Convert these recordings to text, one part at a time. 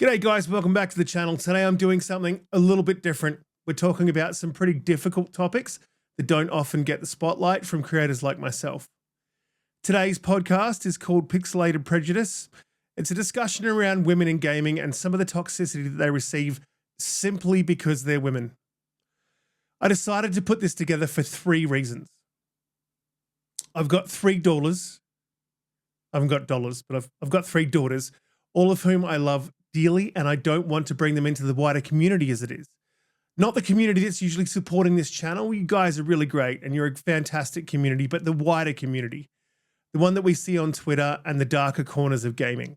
G'day guys, welcome back to the channel. Today I'm doing something a little bit different. We're talking about some pretty difficult topics that don't often get the spotlight from creators like myself. Today's podcast is called Pixelated Prejudice. It's a discussion around women in gaming and some of the toxicity that they receive simply because they're women. I decided to put this together for 3 reasons. I've got 3 daughters. I haven't got dollars, but I've got 3 daughters, all of whom I love dearly, and I don't want to bring them into the wider community as it is. Not the community that's usually supporting this channel. You guys are really great and you're a fantastic community, but the wider community, the one that we see on Twitter and the darker corners of gaming.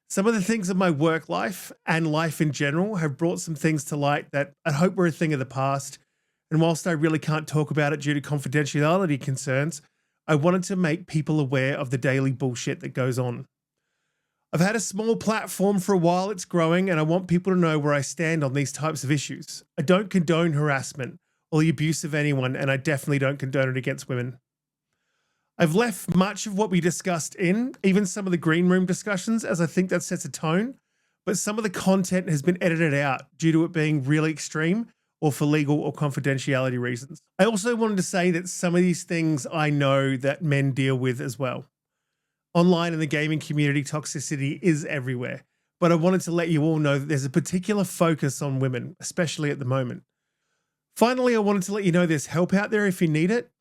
Some of the things of my work life and life in general have brought some things to light that I hope were a thing of the past. And whilst I really can't talk about it due to confidentiality concerns, I wanted to make people aware of the daily bullshit that goes on. I've had a small platform for a while, it's growing, and I want people to know where I stand on these types of issues. I don't condone harassment or the abuse of anyone, and I definitely don't condone it against women. I've left much of what we discussed in, even some of the green room discussions, as I think that sets a tone, but some of the content has been edited out due to it being really extreme or for legal or confidentiality reasons. I also wanted to say that some of these things I know that men deal with as well. Online in the gaming community, toxicity is everywhere, but I wanted to let you all know that there's a particular focus on women, especially at the moment. Finally, I wanted to let you know there's help out there if you need it,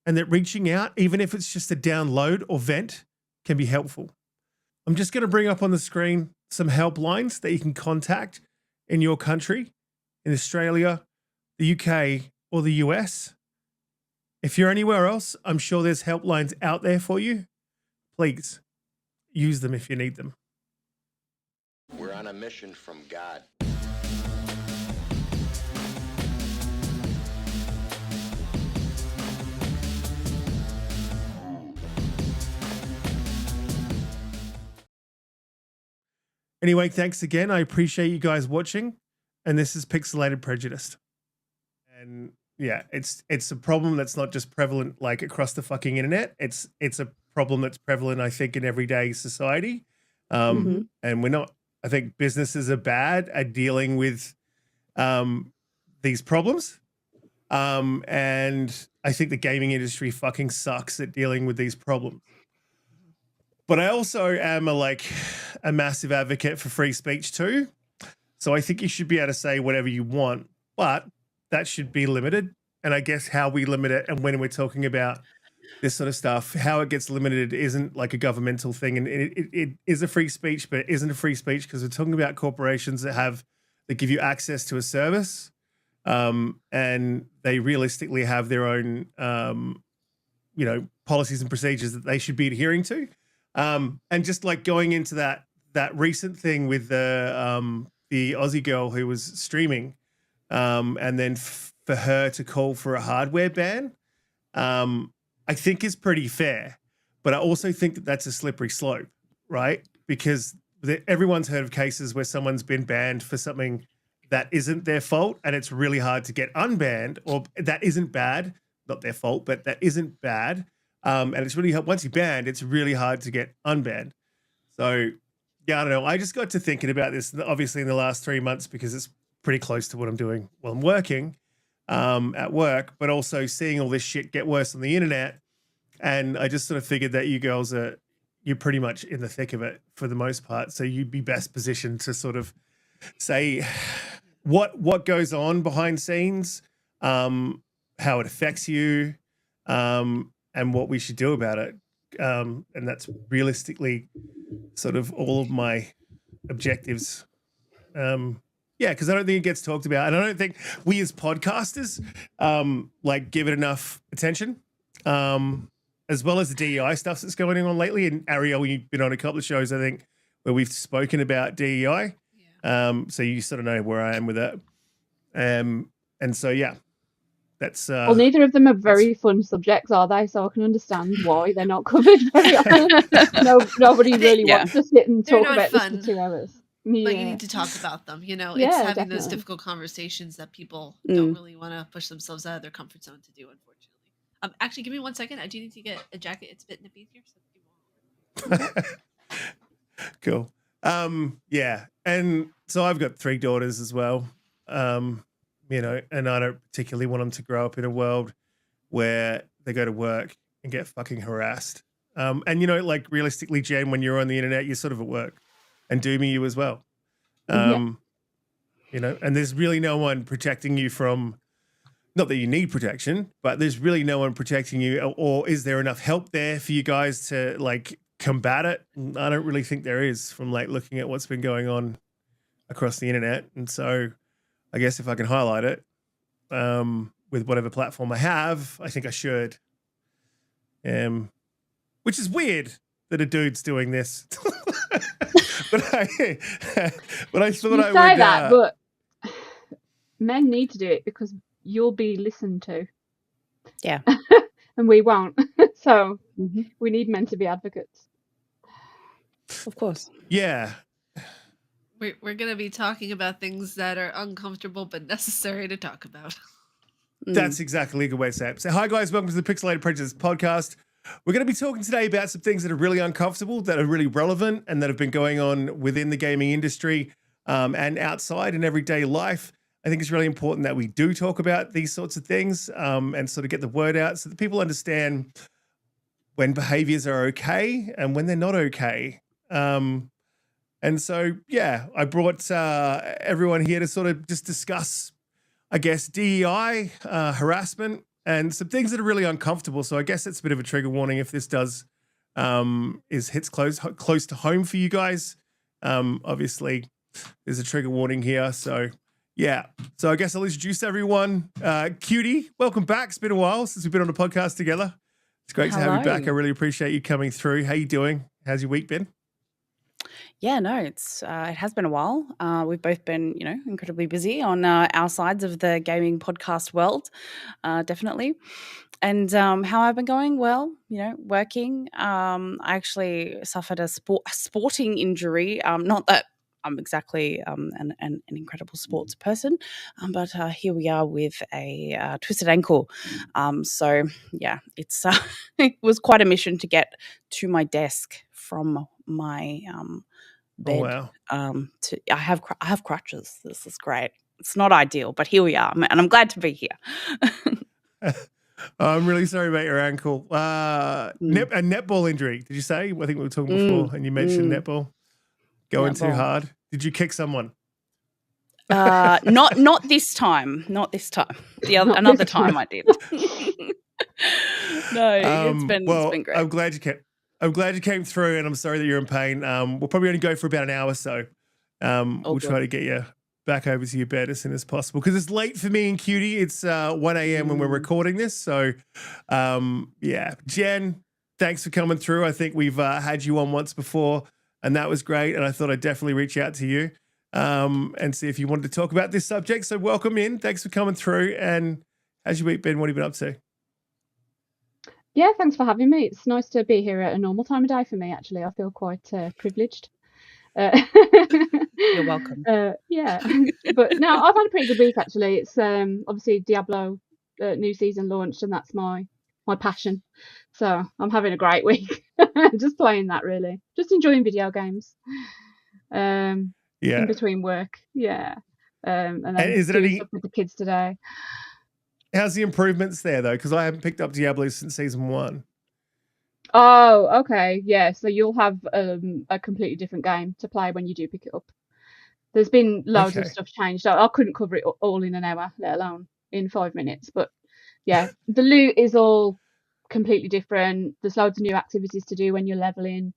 and that reaching out, even if it's just a download or vent, can be helpful. I'm just going to bring up on the screen some helplines that you can contact in your country, in Australia, the UK, or the US. If you're anywhere else, I'm sure there's helplines out there for you. Please use them if you need them. We're on a mission from God. Anyway, thanks again. I appreciate you guys watching. And this is Pixelated Prejudice. And yeah, it's a problem that's not just prevalent like across the fucking internet. It's a problem that's prevalent, I think, in everyday society. And we're not, I think businesses are bad at dealing with these problems. And I think the gaming industry fucking sucks at dealing with these problems. But I also am a massive advocate for free speech too. So I think you should be able to say whatever you want, but that should be limited. And I guess how we limit it and when we're talking about this sort of stuff, how it gets limited isn't like a governmental thing. And it is a free speech, but it isn't a free speech because we're talking about corporations that give you access to a service. And they realistically have their own, policies and procedures that they should be adhering to. And just like going into that recent thing with the Aussie girl who was streaming, and then for her to call for a hardware ban, I think is pretty fair, but I also think that that's a slippery slope, right? Because everyone's heard of cases where someone's been banned for something that isn't their fault, and it's really hard to get unbanned, or that isn't bad, not their fault, but that isn't bad. And it's really hard, once you're banned, it's really hard to get unbanned. So yeah, I don't know. I just got to thinking about this, obviously in the last 3 months, because it's pretty close to what I'm doing while I'm working at work, but also seeing all this shit get worse on the internet. And I just sort of figured that you girls you're pretty much in the thick of it for the most part. So you'd be best positioned to sort of say what goes on behind scenes, how it affects you, and what we should do about it. And that's realistically sort of all of my objectives. Yeah, because I don't think it gets talked about. And I don't think we as podcasters give it enough attention. As well as the DEI stuff that's going on lately. And Arielle, you've been on a couple of shows, I think, where we've spoken about DEI. Yeah. So you sort of know where I am with that. And so, yeah, that's... well, neither of them are very fun subjects, are they? So I can understand why they're not covered very often. Nobody really wants to sit and talk about this for 2 hours. Yeah. Like, you need to talk about them, it's having those difficult conversations that people don't really want to push themselves out of their comfort zone to do, unfortunately. Actually, give me 1 second. I do need to get a jacket. It's a bit nippy here. So Cool. Yeah. And So I've got 3 daughters as well, you know, and I don't particularly want them to grow up in a world where they go to work and get fucking harassed. And, you know, like realistically, Jen, when you're on the internet, you're sort of at work, and Doomy, you as well. You know, and there's really no one protecting you from, not that you need protection, but there's really no one protecting you, or is there enough help there for you guys to like combat it? I don't really think there is, from like looking at what's been going on across the internet. And so I guess if I can highlight it with whatever platform I have, I think I should. Which is weird that a dude's doing this. but I thought you I say would. That, but men need to do it because you'll be listened to. Yeah. And we won't. So we need men to be advocates. Of course. Yeah. We're going to be talking about things that are uncomfortable but necessary to talk about. That's exactly a good way to say it. So, hi, guys. Welcome to the Pixelated Prejudice podcast. We're going to be talking today about some things that are really uncomfortable, that are really relevant, and that have been going on within the gaming industry and outside in everyday life. I think it's really important that we do talk about these sorts of things and sort of get the word out so that people understand when behaviors are okay and when they're not okay. And so, yeah, I brought everyone here to sort of just discuss, I guess, DEI, harassment, and some things that are really uncomfortable. So I guess it's a bit of a trigger warning if this does hits close to home for you guys. Obviously, there's a trigger warning here. So, yeah. So I guess I'll introduce everyone. Cutie, welcome back. It's been a while since we've been on a podcast together. It's great to have you back. I really appreciate you coming through. How you doing? How's your week been? Yeah, no, it has been a while. We've both been, you know, incredibly busy on our sides of the gaming podcast world, definitely. And how I've been going? Well, you know, working. I actually suffered a sporting injury. Not that I'm exactly an incredible sports person, but here we are with a twisted ankle. So yeah, it's it was quite a mission to get to my desk from my bed. Oh, wow. I have crutches. This is great. It's not ideal, but here we are, and I'm glad to be here. I'm really sorry about your ankle. A netball injury, did you say? I think we were talking before, and you mentioned netball. Going too hard. Did you kick someone? Not this time. Not this time. Another time I did. No, it's been great. I'm glad you came through, and I'm sorry that you're in pain. We'll probably only go for about an hour, so we'll try to get you back over to your bed as soon as possible, because it's late for me and Cutie. It's 1 a.m. when we're recording this. So, yeah. Jen, thanks for coming through. I think we've had you on once before, and that was great. And I thought I'd definitely reach out to you and see if you wanted to talk about this subject. So welcome in. Thanks for coming through. And how's your week been? What have you been up to? Yeah, thanks for having me. It's nice to be here at a normal time of day for me, actually. I feel quite privileged. You're welcome. Yeah, but no, I've had a pretty good week, actually. It's obviously Diablo new season launched, and that's my passion. So I'm having a great week. Just playing that, really. Just enjoying video games. In between work. Yeah. And then is it doing stuff with the kids today. How's the improvements there, though? Because I haven't picked up Diablo since season 1. Oh, okay. Yeah, so you'll have a completely different game to play when you do pick it up. There's been loads of stuff changed. I couldn't cover it all in an hour, let alone in 5 minutes. But yeah, the loot is all completely different. There's loads of new activities to do when you're leveling.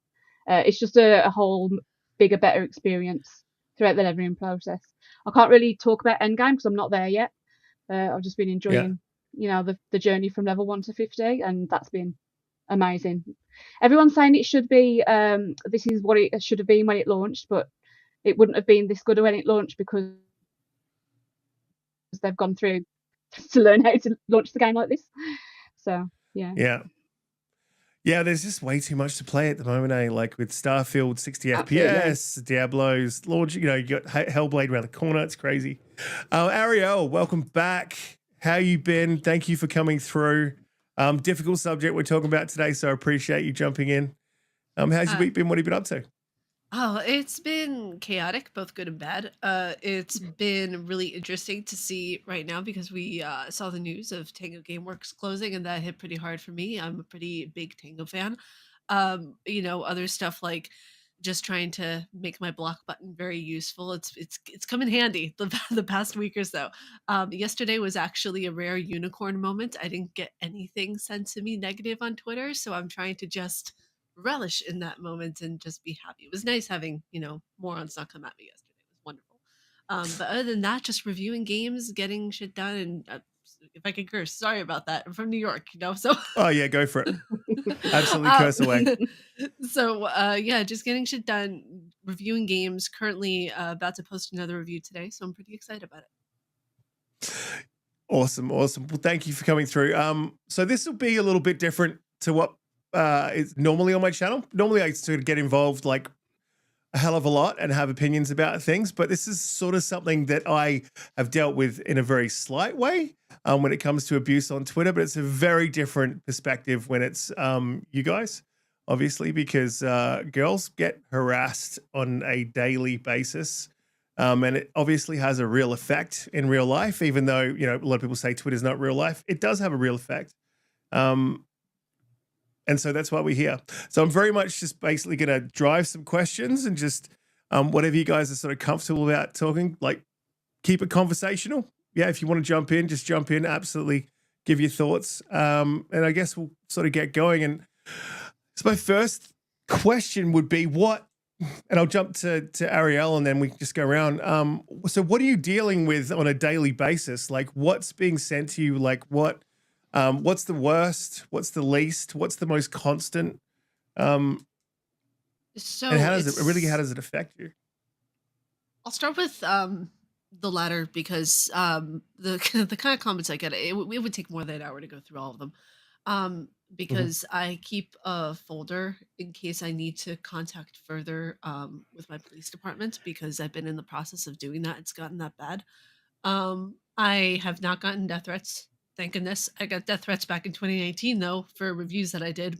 It's just a whole bigger, better experience throughout the leveling process. I can't really talk about endgame because I'm not there yet. I've just been enjoying, you know, the journey from level 1 to 50, and that's been amazing. Everyone's saying it should be, this is what it should have been when it launched, but it wouldn't have been this good when it launched because they've gone through to learn how to launch the game like this. So, yeah. Yeah, there's just way too much to play at the moment, eh? Like with Starfield, 60 Absolutely. FPS, Diablo's launch, you know, you got Hellblade around the corner. It's crazy. Arielle, welcome back. How you been? Thank you for coming through. Difficult subject we're talking about today, so I appreciate you jumping in. How's your week been? What have you been up to? Oh, it's been chaotic, both good and bad. It's been really interesting to see right now because we saw the news of Tango Gameworks closing, and that hit pretty hard for me. I'm a pretty big Tango fan. Other stuff like just trying to make my block button very useful. It's come in handy the past week or so. Yesterday was actually a rare unicorn moment. I didn't get anything sent to me negative on Twitter, so I'm trying to just relish in that moment and just be happy. It was nice having, morons not come at me yesterday. It was wonderful. But other than that, just reviewing games, getting shit done, and if I can curse, sorry about that. I'm from New York, so. Oh yeah, go for it. Absolutely curse away. So yeah, just getting shit done, reviewing games. Currently about to post another review today, so I'm pretty excited about it. Awesome. Well, thank you for coming through. So this will be a little bit different to what is normally on my channel. Normally I sort of get involved like a hell of a lot and have opinions about things, but this is sort of something that I have dealt with in a very slight way when it comes to abuse on Twitter, but it's a very different perspective when it's you guys, obviously, because girls get harassed on a daily basis. And it obviously has a real effect in real life, even though, a lot of people say Twitter's not real life. It does have a real effect. And so that's why we're here. So I'm very much just basically going to drive some questions and just whatever you guys are sort of comfortable about talking, like keep it conversational. Yeah, if you want to jump in, just jump in. Absolutely give your thoughts. And I guess we'll sort of get going. And so my first question would be and I'll jump to Arielle and then we can just go around. So what are you dealing with on a daily basis? Like what's being sent to you? Like what's the worst? What's the least? What's the most constant? So and how does it affect you? I'll start with the latter because the kind of comments I get, it would take more than an hour to go through all of them. Because I keep a folder in case I need to contact further with my police department because I've been in the process of doing that. It's gotten that bad. I have not gotten death threats. Thank goodness. I got death threats back in 2019 though for reviews that I did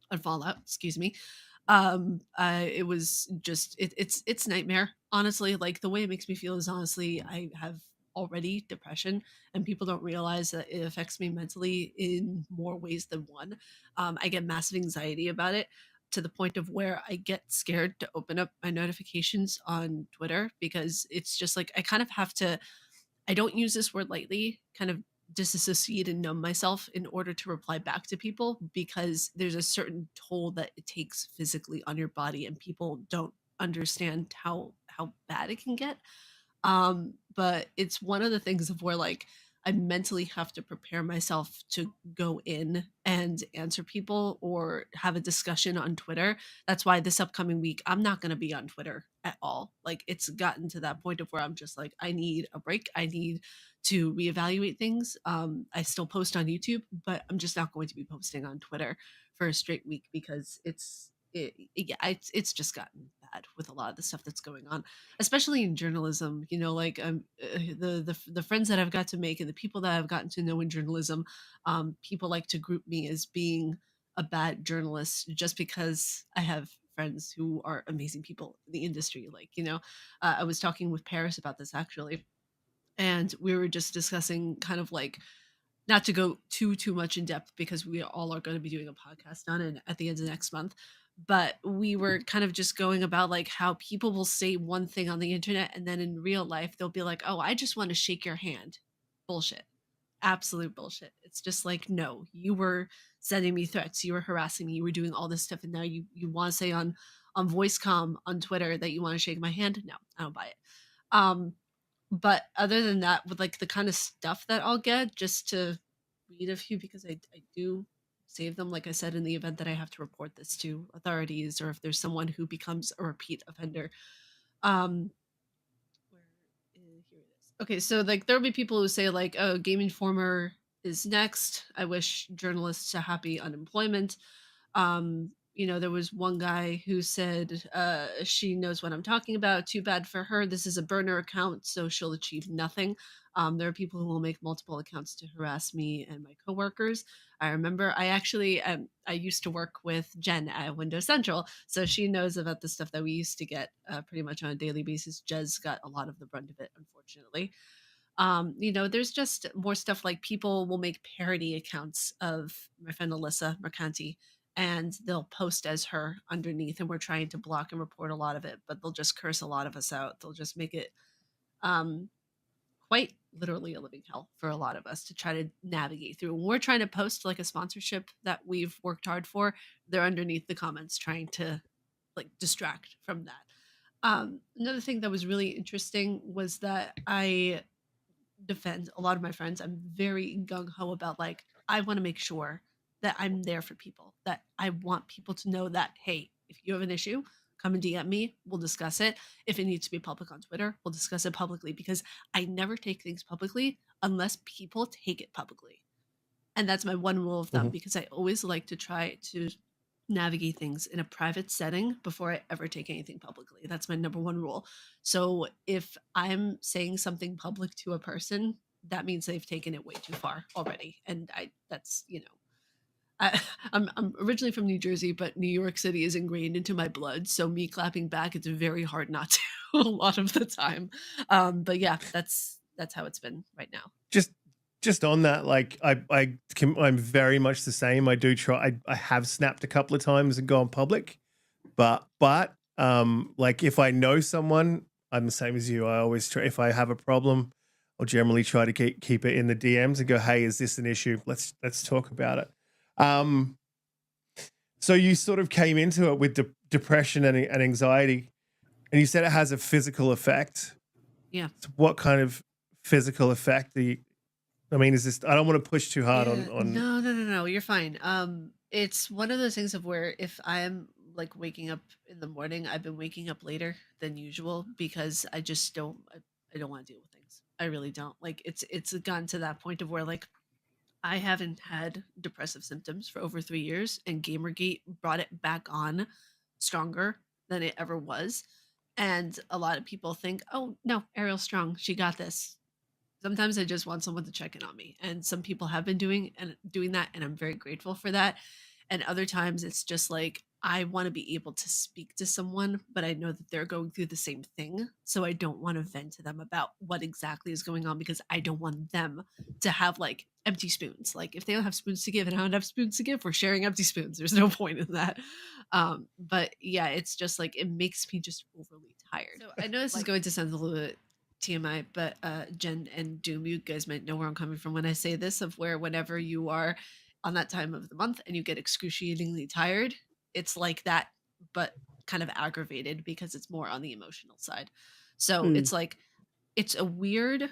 on Fallout. Excuse me. It was just it's nightmare. Honestly, like the way it makes me feel is honestly I have already depression and people don't realize that it affects me mentally in more ways than one. I get massive anxiety about it to the point of where I get scared to open up my notifications on Twitter because it's just like I kind of have to I don't use this word lightly, kind of disassociate and numb myself in order to reply back to people because there's a certain toll that it takes physically on your body and people don't understand how bad it can get. But it's one of the things of where like I mentally have to prepare myself to go in and answer people or have a discussion on Twitter. That's why this upcoming week I'm not going to be on Twitter at all. Like it's gotten to that point of where I'm just like I need a break. I need to reevaluate things. I still post on YouTube, but I'm just not going to be posting on Twitter for a straight week because it's just gotten bad with a lot of the stuff that's going on, especially in journalism. Like the friends that I've got to make and the people that I've gotten to know in journalism, people like to group me as being a bad journalist just because I have friends who are amazing people in the industry. Like I was talking with Paris about this actually, and we were just discussing kind of like not to go too much in depth because we all are going to be doing a podcast on it at the end of next month, but we were kind of just going about like how people will say one thing on the internet and then in real life they'll be like, oh, I just want to shake your hand. Bullshit. Absolute bullshit. It's just like, no, you were sending me threats, you were harassing me, you were doing all this stuff, and now you want to say on VoiceCom on Twitter that you want to shake my hand. No, I don't buy it. But other than that, with like the kind of stuff that I'll get, just to read a few because I do save them, like I said, in the event that I have to report this to authorities or if there's someone who becomes a repeat offender. Here it is. Okay, so like there'll be people who say like, oh, Game Informer is next. I wish journalists a happy unemployment. there was one guy who said, she knows what I'm talking about. Too bad for her. This is a burner account, so she'll achieve nothing. There are people who will make multiple accounts to harass me and my coworkers. I remember I used to work with Jen at Windows Central, so she knows about the stuff that we used to get pretty much on a daily basis. Jez got a lot of the brunt of it, unfortunately. There's just more stuff like people will make parody accounts of my friend Alyssa Mercanti, and they'll post as her underneath, and we're trying to block and report a lot of it, but they'll just curse a lot of us out. They'll just make it um, quite literally a living hell for a lot of us to try to navigate through. When we're trying to post like a sponsorship that we've worked hard for, they're underneath the comments trying to like distract from that. Another thing that was really interesting was that I defend a lot of my friends. I'm very gung-ho about like I want to make sure that I'm there for people, that I want people to know that, hey, if you have an issue, come and DM me, we'll discuss it. If it needs to be public on Twitter, we'll discuss it publicly, because I never take things publicly unless people take it publicly. And that's my one rule of thumb, because I always like to try to navigate things in a private setting before I ever take anything publicly. That's my number one rule. So if I'm saying something public to a person, that means they've taken it way too far already. And I'm originally from New Jersey, but New York City is ingrained into my blood. So me clapping back, it's very hard not to a lot of the time. But yeah, that's how it's been right now. Just on that, like I'm very much the same. I do try. I have snapped a couple of times and gone public, but like if I know someone, I'm the same as you. I always try. If I have a problem, I'll generally try to keep it in the DMs and go, "Hey, is this an issue? Let's talk about it." So you sort of came into it with depression and anxiety, and you said it has a physical effect. Yeah. So what kind of physical effect do you? I mean, is this? I don't want to push too hard on. No, you're fine. It's one of those things of where if I'm like waking up in the morning, I've been waking up later than usual because I just don't. I don't want to deal with things. I really don't. Like it's gotten to that point of where like I haven't had depressive symptoms for over 3 years, and Gamergate brought it back on stronger than it ever was. And a lot of people think, oh no, Arielle's strong. She got this. Sometimes I just want someone to check in on me, and some people have been doing that, and I'm very grateful for that. And other times it's just like I want to be able to speak to someone, but I know that they're going through the same thing, so I don't want to vent to them about what exactly is going on, because I don't want them to have like empty spoons. Like if they don't have spoons to give and I don't have spoons to give, we're sharing empty spoons. There's no point in that. But yeah, it's just like it makes me just overly tired. So I know this is going to sound a little bit TMI, but Jen and Doom, you guys might know where I'm coming from when I say this, of where whenever you are on that time of the month and you get excruciatingly tired, it's like that, but kind of aggravated because it's more on the emotional side. So it's like, it's a weird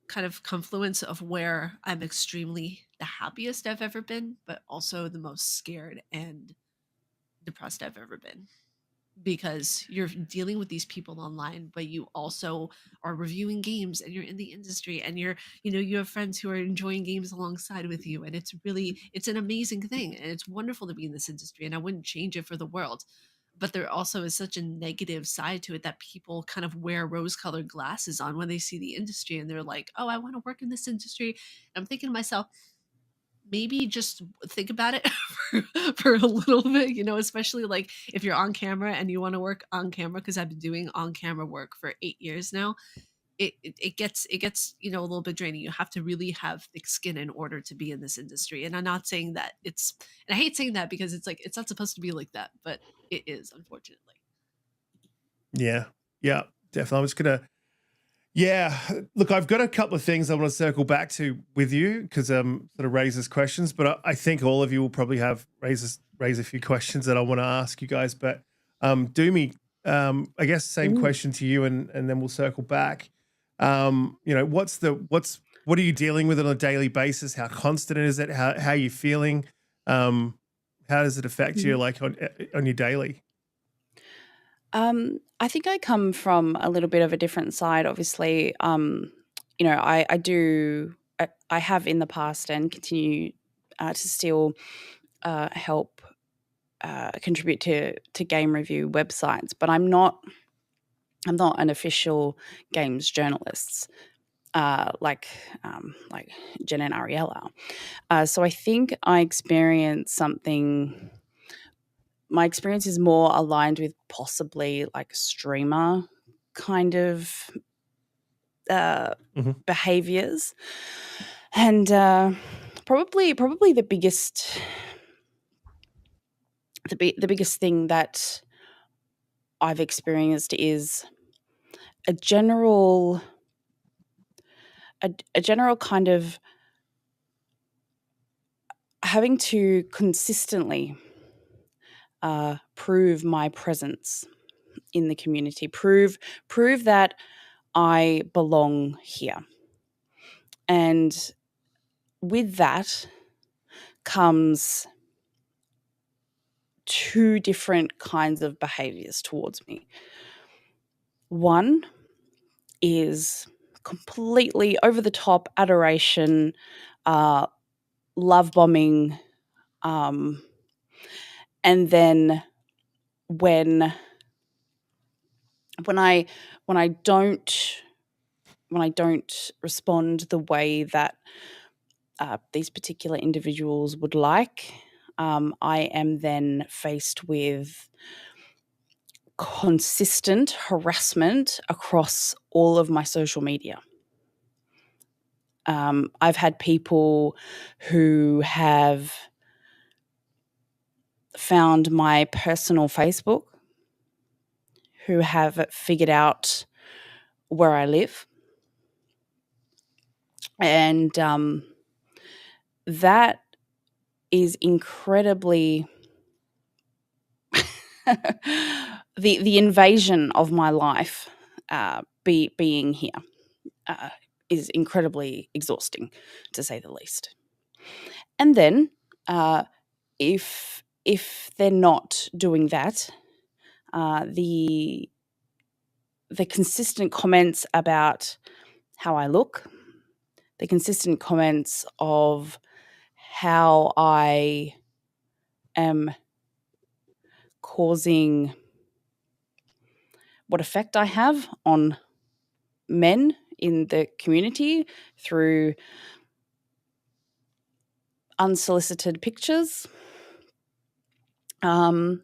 kind of confluence of where I'm extremely the happiest I've ever been, but also the most scared and depressed I've ever been. Because you're dealing with these people online, but you also are reviewing games and you're in the industry and you have friends who are enjoying games alongside with you. And it's an amazing thing. And it's wonderful to be in this industry, and I wouldn't change it for the world. But there also is such a negative side to it that people kind of wear rose-colored glasses on when they see the industry, and they're like, oh, I want to work in this industry. And I'm thinking to myself, maybe just think about it for a little bit, especially like if you're on camera and you want to work on camera, because I've been doing on camera work for 8 years now. It gets a little bit draining. You have to really have thick skin in order to be in this industry. And I'm not saying that and I hate saying that because it's like it's not supposed to be like that, but it is, unfortunately. Yeah, definitely. I'm just gonna. Yeah, look, I've got a couple of things I want to circle back to with you because sort of raises questions, but I think all of you will probably raise a few questions that I want to ask you guys. But Doomy, I guess same question to you, and then we'll circle back. What are you dealing with on a daily basis? How constant is it? How are you feeling? How does it affect you, like on your daily? I think I come from a little bit of a different side. Obviously, I have in the past and continue to still help contribute to game review websites, but I'm not an official games journalist like Jen and Arielle are. So I think I experience something. My experience is more aligned with possibly like a streamer kind of behaviors, and probably the biggest thing that I've experienced is a general kind of having to consistently prove my presence in the community, prove that I belong here. And with that comes two different kinds of behaviors towards me. One is completely over the top adoration, love bombing, and then when I don't respond the way that these particular individuals would like, I am then faced with consistent harassment across all of my social media. I've had people who have found my personal Facebook, who have figured out where I live, and that is incredibly the invasion of my life being here is incredibly exhausting, to say the least. And then if they're not doing that, the consistent comments about how I look, the consistent comments of how I am causing, what effect I have on men in the community through unsolicited pictures, and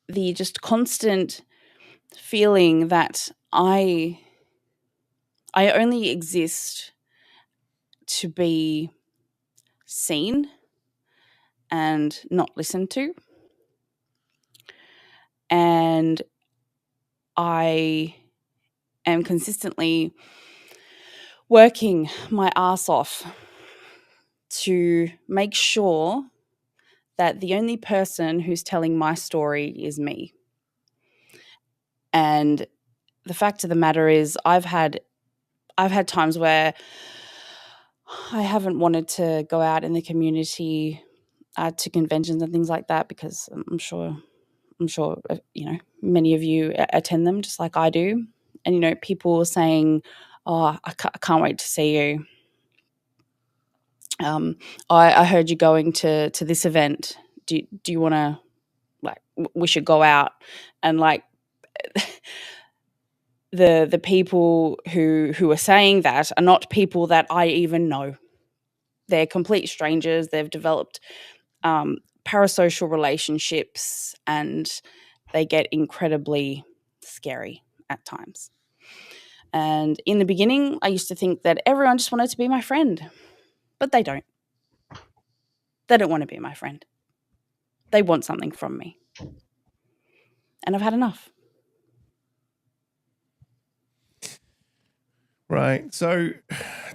the just constant feeling that I only exist to be seen and not listened to, and I am consistently working my ass off to make sure that the only person who's telling my story is me. And the fact of the matter is, I've had times where I haven't wanted to go out in the community to conventions and things like that, because I'm sure many of you attend them just like I do, and people saying, "Oh, I can't wait to see you. I heard you going to this event. Do you want to, like, we should go out?" And like the people who are saying that are not people that I even know. They're complete strangers. They've developed parasocial relationships, and they get incredibly scary at times. And in the beginning, I used to think that everyone just wanted to be my friend, but they don't. They don't want to be my friend. They want something from me. And I've had enough. Right. So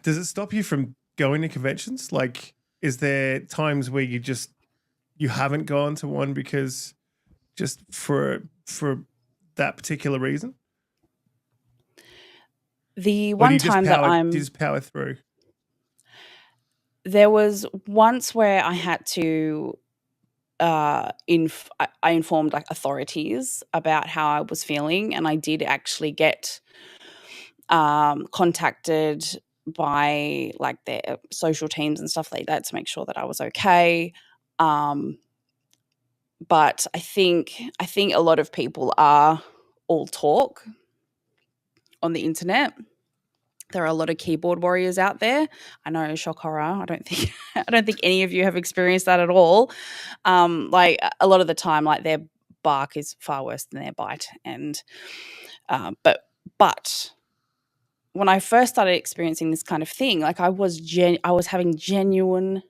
does it stop you from going to conventions? Like, is there times where you haven't gone to one because just for that particular reason? The one time that do you just power through? There was once where I had to I informed like authorities about how I was feeling, and I did actually get contacted by like their social teams and stuff like that to make sure that I was okay. But I think a lot of people are all talk on the internet. There are a lot of keyboard warriors out there. I know, shock horror. I don't think any of you have experienced that at all. Like a lot of the time, like their bark is far worse than their bite. And but when I first started experiencing this kind of thing, like I was having genuine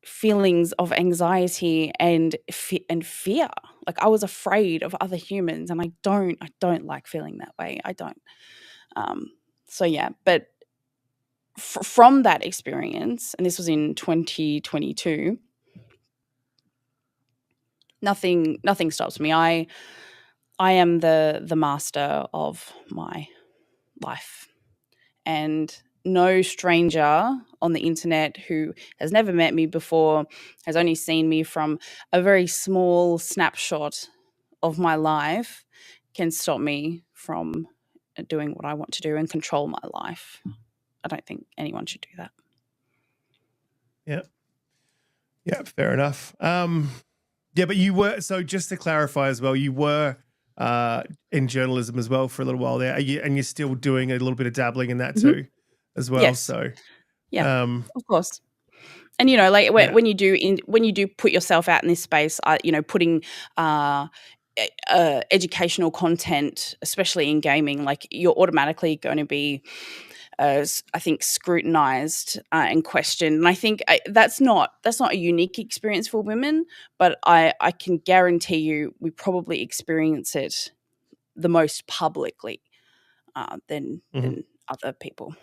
feelings of anxiety and fear. Like I was afraid of other humans, and I don't like feeling that way. I don't. So yeah, but from that experience, and this was in 2022, nothing stops me. I am the master of my life, and no stranger on the internet who has never met me before, has only seen me from a very small snapshot of my life, can stop me from doing what I want to do and control my life. I don't think anyone should do that. Yeah, fair enough. Yeah, but you were, so just to clarify as well, you were in journalism as well for a little while there. And you're still doing a little bit of dabbling in that too as well. Yes. So yeah, of course. And you know, like when you do put yourself out in this space, putting educational content, especially in gaming, like you're automatically going to be, I think, scrutinized and questioned. And I think that's not a unique experience for women, but I can guarantee you we probably experience it the most publicly than other people.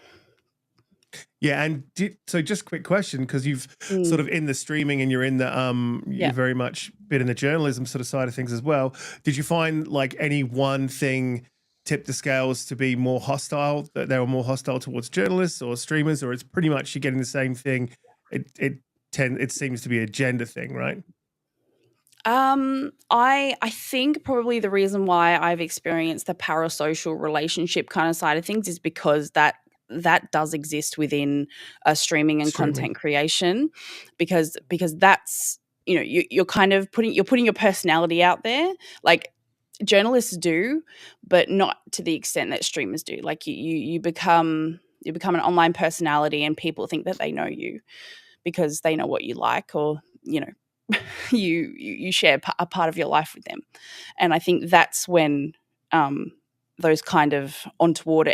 Yeah, and so just quick question, because you've sort of in the streaming and you're in the you're very much been in the journalism sort of side of things as well. Did you find like any one thing tipped the scales to be more hostile, that they were more hostile towards journalists or streamers, or it's pretty much you're getting the same thing? It seems to be a gender thing, right? I think probably the reason why I've experienced the parasocial relationship kind of side of things is because that does exist within streaming and content creation, because that's, you know, you're kind of putting your personality out there, like journalists do, but not to the extent that streamers do. Like you become an online personality, and people think that they know you because they know what you like, or you know, you share a part of your life with them. And I think that's when those kind of untoward,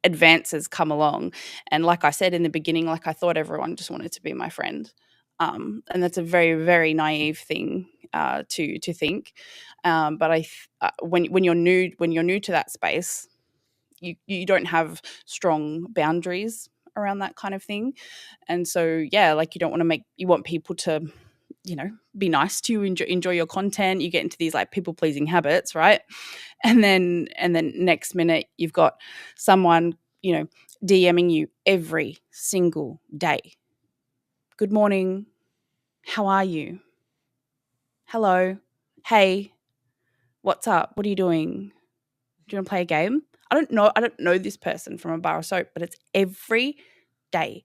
advances come along. And like I said in the beginning, like I thought everyone just wanted to be my friend, and that's a very, very naive thing to think. But when you're new to that space, you don't have strong boundaries around that kind of thing. And so like you want people to, be nice to you, enjoy your content. You get into these like people pleasing habits, right? And then next minute you've got someone, DMing you every single day. Good morning. How are you? Hello. Hey. What's up? What are you doing? Do you want to play a game? I don't know this person from a bar of soap, but it's every day.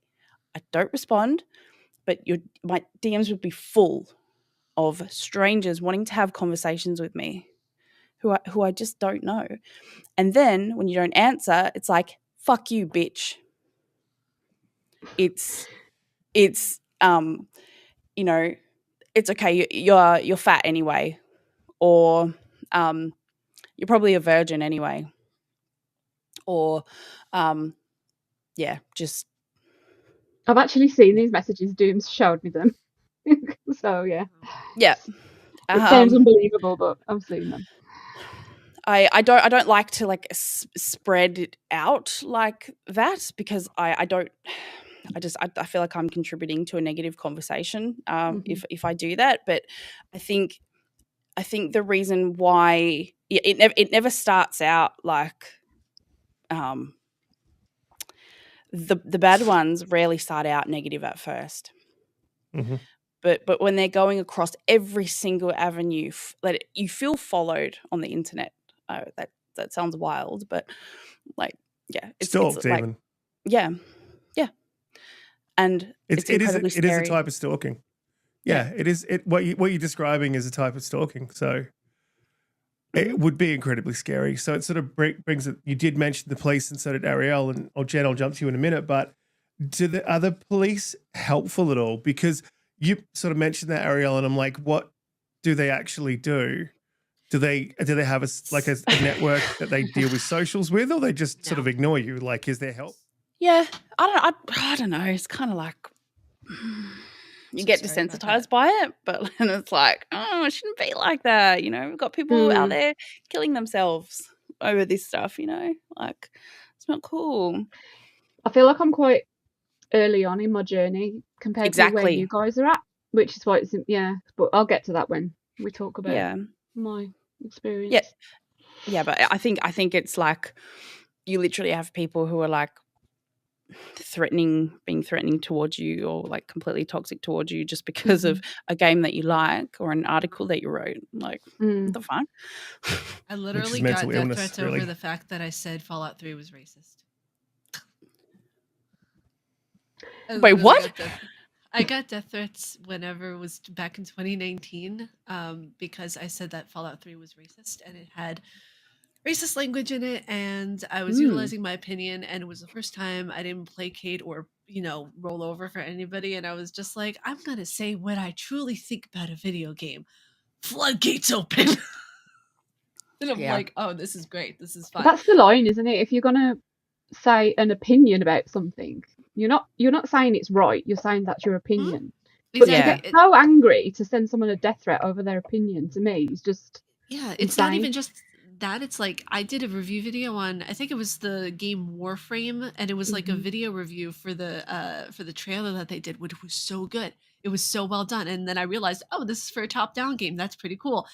I don't respond, but my DMs would be full of strangers wanting to have conversations with me who I just don't know. And then when you don't answer, it's like, fuck you, bitch. It's it's okay, you're fat anyway, or you're probably a virgin anyway, or just. I've actually seen these messages. Dooms showed me them. So yeah. It sounds unbelievable, but I've seen them. I don't like to like spread it out like that, because I feel like I'm contributing to a negative conversation if I do that. But I think the reason why it never starts out like the bad ones rarely start out negative at first. But when they're going across every single avenue, that you feel followed on the internet, that sounds wild, but like, yeah, it's Stalked like, even. yeah, and it's incredibly it is a scary. type of stalking. Yeah, it is. What you're describing is a type of stalking. So it would be incredibly scary. So it sort of brings it. You did mention the police, and so did Arielle, and Jen, I'll jump to you in a minute. But do the other police helpful at all? Because you sort of mentioned that, Arielle, and I'm like, what do they actually do? Do they have a network that they deal with socials with, or they just sort of ignore you? Like, is there help? Yeah, I don't know. It's kind of like you get desensitized by it, but then it's like, oh, it shouldn't be like that. We've got people out there killing themselves over this stuff. Like it's not cool. I feel like I'm quite early on in my journey compared to where you guys are at, which is why it's but I'll get to that when we talk about my experience. Yeah, but I think it's like you literally have people who are like being threatening towards you, or like completely toxic towards you just because of a game that you like or an article that you wrote. Like, what the fuck? I literally got death threats over the fact that I said Fallout 3 was racist. Wait, what? I got death threats whenever it was back in 2019 because I said that Fallout 3 was racist and it had racist language in it, and I was utilizing my opinion, and it was the first time I didn't placate or roll over for anybody, and I was just like, I'm gonna say what I truly think about a video game. Floodgates open. And I'm like, oh, this is great, this is fun. That's the line, isn't it? If you're gonna say an opinion about something, you're not saying it's right, you're saying that's your opinion. Exactly. But to get so angry to send someone a death threat over their opinion, to me, is just it's insane. not even just that. It's like I did a review video on, I think it was the game Warframe, and it was like a video review for the trailer that they did, which was so good. It was so well done. And then I realized, oh, this is for a top-down game. That's pretty cool.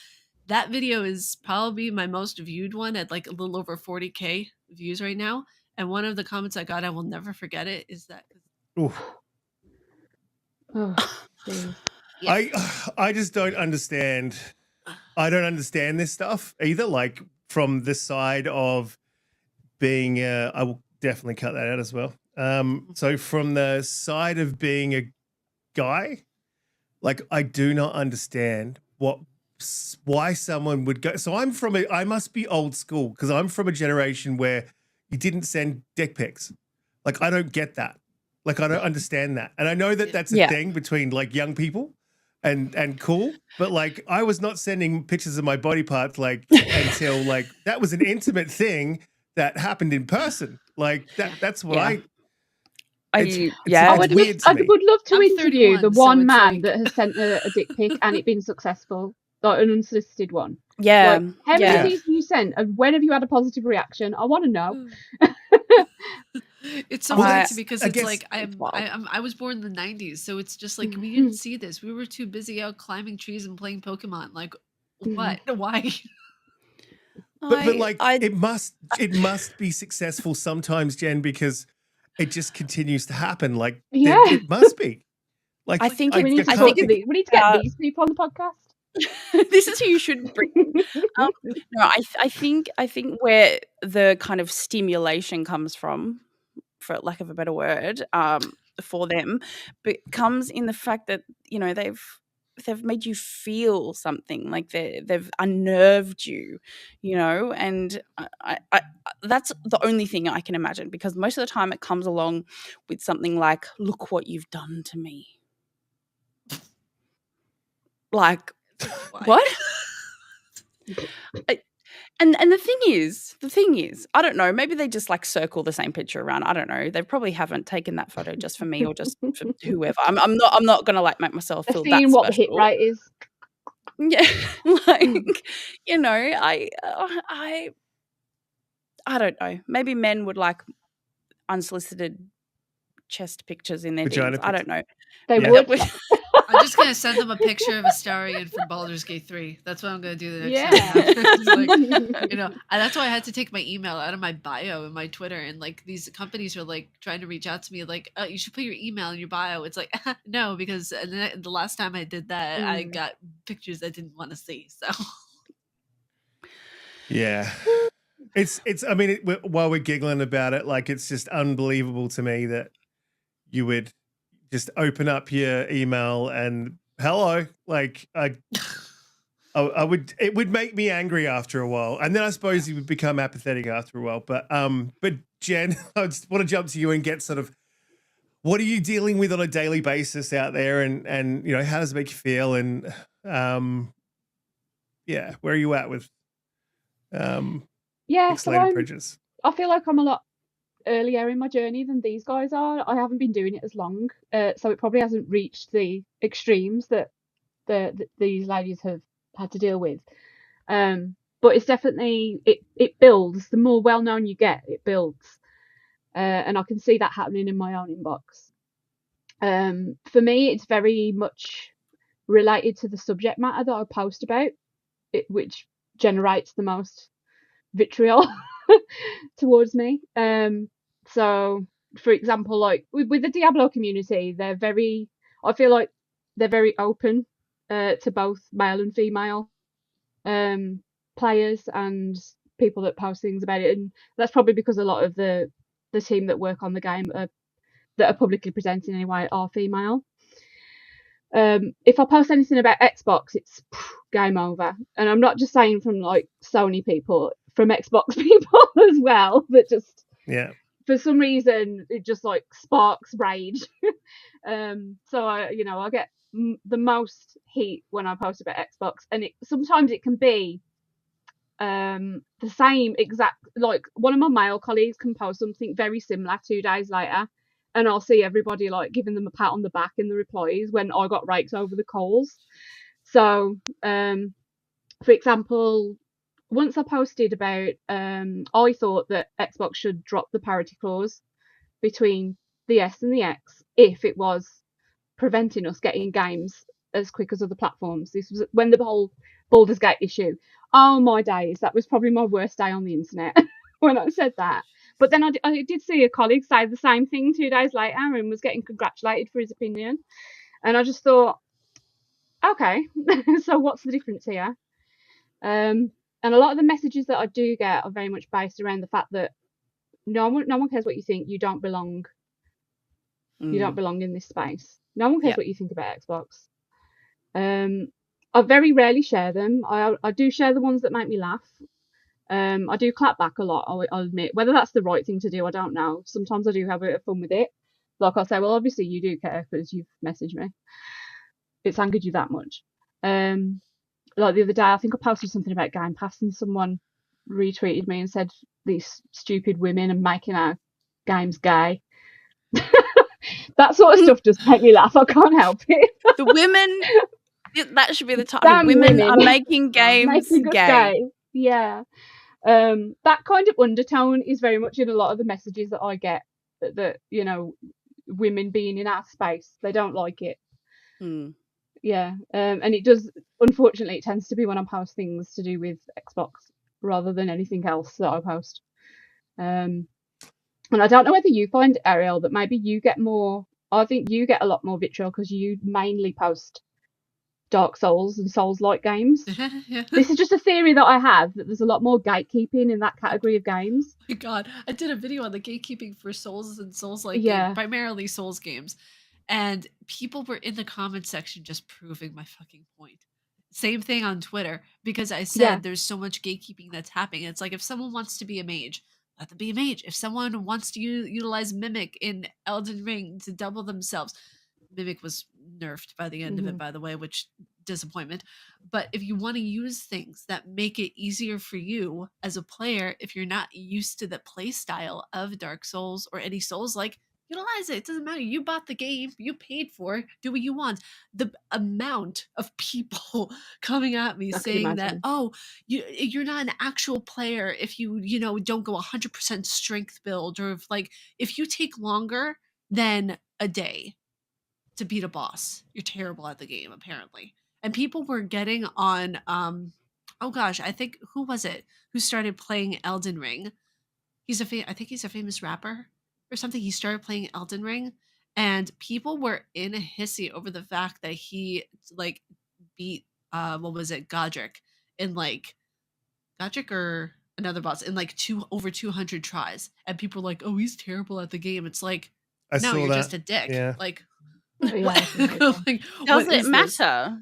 That video is probably my most viewed one at like a little over 40K views right now. And one of the comments I got, I will never forget it, is that I just don't understand. I don't understand this stuff either. Like from the side of being, I will definitely cut that out as well. So from the side of being a guy, like I do not understand why someone would go. So I must be old school because I'm from a generation where you didn't send dick pics. Like I don't get that. Like I don't understand that. And I know that that's a thing between like young people and cool, but like I was not sending pictures of my body parts like until like that was an intimate thing that happened in person. Like that's what I would love to interview the one man that has sent a dick pic and it been successful, like an unsolicited one. Yeah. Like, how many of these have you sent, and when have you had a positive reaction? I want to know. It's so funny because it's like I was born in the 90s, so it's just like we didn't see this. We were too busy out climbing trees and playing Pokemon. Like, what? Why? But like it must be successful sometimes, Jen, because it just continues to happen. Like it must be. Like we need to get these people on the podcast. This is who you should bring. No, I think where the kind of stimulation comes from, for lack of a better word, for them, but comes in the fact that they've made you feel something, like they've unnerved you, and I that's the only thing I can imagine, because most of the time it comes along with something like, look what you've done to me. Like, what? And the thing is, I don't know, maybe they just like circle the same picture around. I don't know. They probably haven't taken that photo just for me or just for whoever. I'm not gonna like make myself feel that special. What the hit rate is. Yeah, like I don't know. Maybe men would like unsolicited chest pictures in their DMs. I don't know. They would. I'm just gonna send them a picture of Astarion from Baldur's Gate 3. That's what I'm gonna do the next time. And that's why I had to take my email out of my bio in my Twitter. And like these companies are like trying to reach out to me, like, oh, you should put your email in your bio. It's like, no, because the last time I did that, I got pictures I didn't want to see. So yeah. I mean, while we're giggling about it, like, it's just unbelievable to me that you would just open up your email and hello, like, it would make me angry after a while, and then I suppose you would become apathetic after a while. But Jen, I just want to jump to you and get sort of, what are you dealing with on a daily basis out there, and you know, how does it make you feel, and yeah, where are you at with Pixelated Prejudice? I feel like I'm a lot earlier in my journey than these guys are. I haven't been doing it as long, so it probably hasn't reached the extremes that these ladies have had to deal with. But it's definitely, it builds. The more well known you get, it builds, and I can see that happening in my own inbox. For me, it's very much related to the subject matter that I post about, which generates the most vitriol towards me. So, for example, like with the Diablo community, I feel like they're very open to both male and female players and people that post things about it, and that's probably because a lot of the team that work on the game that are publicly presenting anyway are female. If I post anything about Xbox, it's game over, and I'm not just saying from like Sony people, from Xbox people as well, that just for some reason it just like sparks rage. So I get the most heat when I post about Xbox, and sometimes it can be the same exact, like one of my male colleagues can post something very similar 2 days later, and I'll see everybody like giving them a pat on the back in the replies when I got raked over the coals. So for example, once I posted about I thought that Xbox should drop the parity clause between the S and the X if it was preventing us getting games as quick as other platforms. This was when the whole Baldur's Gate issue. Oh my days, that was probably my worst day on the internet when I said that. But then I did see a colleague say the same thing 2 days later and was getting congratulated for his opinion. And I just thought, okay, so what's the difference here? And a lot of the messages that I do get are very much based around the fact that no one cares what you think. You don't belong. You don't belong in this space. No one cares what you think about Xbox. I very rarely share them. I do share the ones that make me laugh. I do clap back a lot, I'll admit. Whether that's the right thing to do, I don't know. Sometimes I do have a bit of fun with it. Like I'll say, well, obviously you do care because you've messaged me. It's angered you that much. Like the other day, I think I posted something about Game Pass and someone retweeted me and said, these stupid women are making our games gay. That sort of stuff just make me laugh. I can't help it. The women, that should be the title. Women are making games gay. Yeah. That kind of undertone is very much in a lot of the messages that I get, that women being in our space, they don't like it. Yeah. And it does, unfortunately, it tends to be when I post things to do with Xbox rather than anything else that I post. And I don't know whether you find, Arielle, that maybe you get more. I think you get a lot more vitriol because you mainly post Dark Souls and Souls-like games. Yeah. This is just a theory that I have, that there's a lot more gatekeeping in that category of games. Oh my God, I did a video on the gatekeeping for Souls and Souls-like games, primarily Souls games, and people were in the comment section just proving my fucking point. Same thing on Twitter, because I said there's so much gatekeeping that's happening. It's like, if someone wants to be a mage, let them be a mage. If someone wants to utilize Mimic in Elden Ring to double themselves, Mimic was nerfed by the end of it, by the way, which disappointment. But if you want to use things that make it easier for you as a player, if you're not used to the play style of Dark Souls or any Souls, like, utilize it. It doesn't matter. You bought the game. You paid for it. Do what you want. The amount of people coming at me saying that, oh, you're not an actual player if you don't go 100% strength build, or if you take longer than a day to beat a boss, you're terrible at the game, apparently. And people were getting on, oh gosh, I think, who was it who started playing Elden Ring? I think he's a famous rapper or something. He started playing Elden Ring, and people were in a hissy over the fact that he beat what was it, Godric in Godric or another boss in like over 200 tries, and people are like, "Oh, he's terrible at the game." It's like, I no, saw you're that. just a dick. Yeah. Like, Yeah, like, Does what it is this? matter?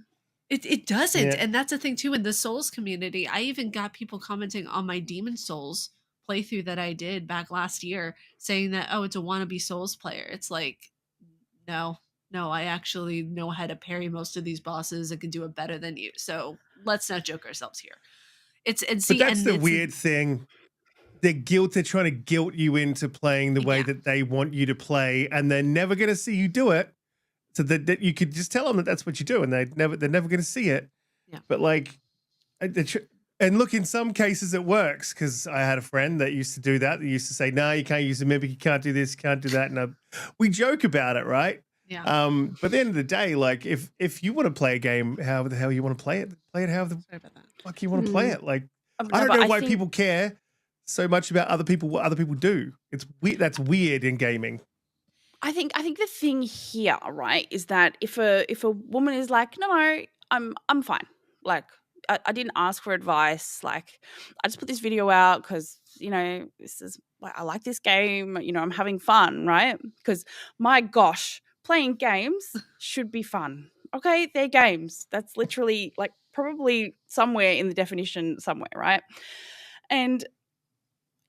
It doesn't, Yeah. and that's the thing too. In the Souls community, I even got people commenting on my Demon Souls playthrough that I did back last year, saying that, oh, it's a wannabe Souls player. It's like, no, I actually know how to parry most of these bosses and can do it better than you. So let's not joke ourselves here. But that's the weird thing. They're trying to guilt you into playing the way that they want you to play, and they're never going to see you do it. So that you could just tell them that that's what you do, and they're never going to see it. Yeah. But like, and look, in some cases it works, because I had a friend that used to do that. They used to say, "No, you can't use a mimic. You can't do this. You can't do that." And we joke about it, right? Yeah. But at the end of the day, like, if you want to play a game, however the hell you want to play it however the fuck you want to play it. Like, I don't know why people care so much about what other people do. It's weird. That's weird in gaming. I think the thing here, right, is that if a woman is like, no, I'm fine. Like, I didn't ask for advice. Like, I just put this video out because, you know, this is like, I like this game. You know, I'm having fun, right? Because my gosh, playing games should be fun. Okay, they're games. That's literally like probably somewhere in the definition somewhere, right? And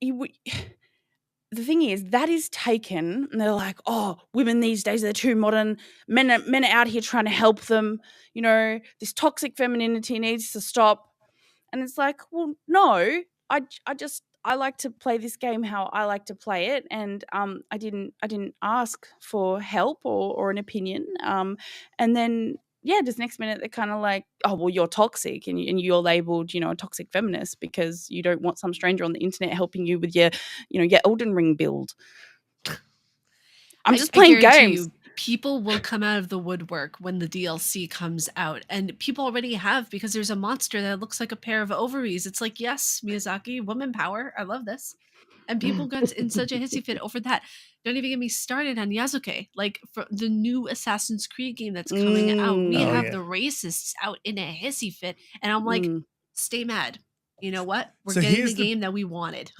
the thing is, that is taken, and they're like, oh, women these days are too modern. Men are out here trying to help them. You know, this toxic femininity needs to stop. And it's like, well, no, I like to play this game how I like to play it, and I didn't ask for help or an opinion. And then just next minute they're kind of like, oh, well, you're toxic, and you're labeled, you know, a toxic feminist because you don't want some stranger on the internet helping you with your, you know, your Elden Ring build. I'm just playing games. People will come out of the woodwork when the DLC comes out, and people already have, because there's a monster that looks like a pair of ovaries. It's like, yes, Miyazaki, woman power. I love this. And people got in such a hissy fit over that. Don't even get me started on Yasuke. Like, for the new Assassin's Creed game that's coming out, we have the racists out in a hissy fit, and I'm like, stay mad. You know what? We're getting the game that we wanted.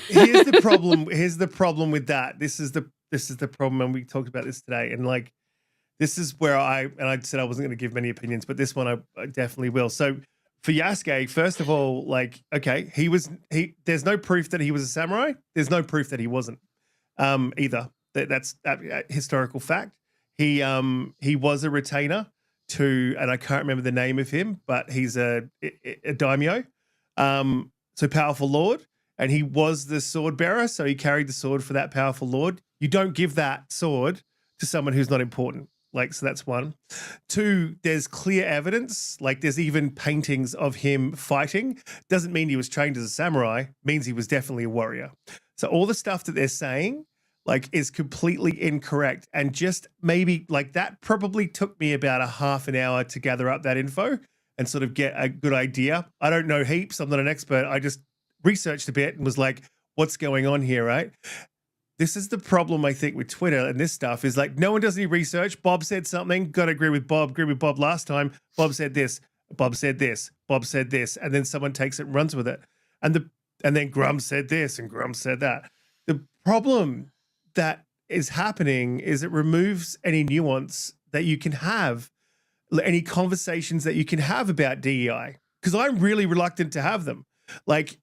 Here's the problem. Here's the problem with that. This is the problem, and we talked about this today. And like, this is where I said I wasn't going to give many opinions, but this one I definitely will. So for Yasuke, first of all, like, okay, there's no proof that he was a samurai. There's no proof that he wasn't either. That's historical fact. He was a retainer to, and I can't remember the name of him, but he's a daimyo, so powerful lord. And he was the sword bearer, so he carried the sword for that powerful lord. You don't give that sword to someone who's not important. Like, so that's one. Two, there's clear evidence. Like, there's even paintings of him fighting. Doesn't mean he was trained as a samurai. Means he was definitely a warrior. So all the stuff that they're saying, like, is completely incorrect. And just maybe, like, that probably took me about a half an hour to gather up that info and sort of get a good idea. I don't know heaps. I'm not an expert. I just researched a bit and was like, what's going on here, right? This is the problem, I think, with Twitter and this stuff is like, no one does any research. Bob said something. Got to agree with Bob last time. Bob said this. Bob said this. Bob said this. And then someone takes it and runs with it. And then Grum said this and Grum said that. The problem that is happening is it removes any nuance that you can have, any conversations that you can have about DEI. Because I'm really reluctant to have them. Like,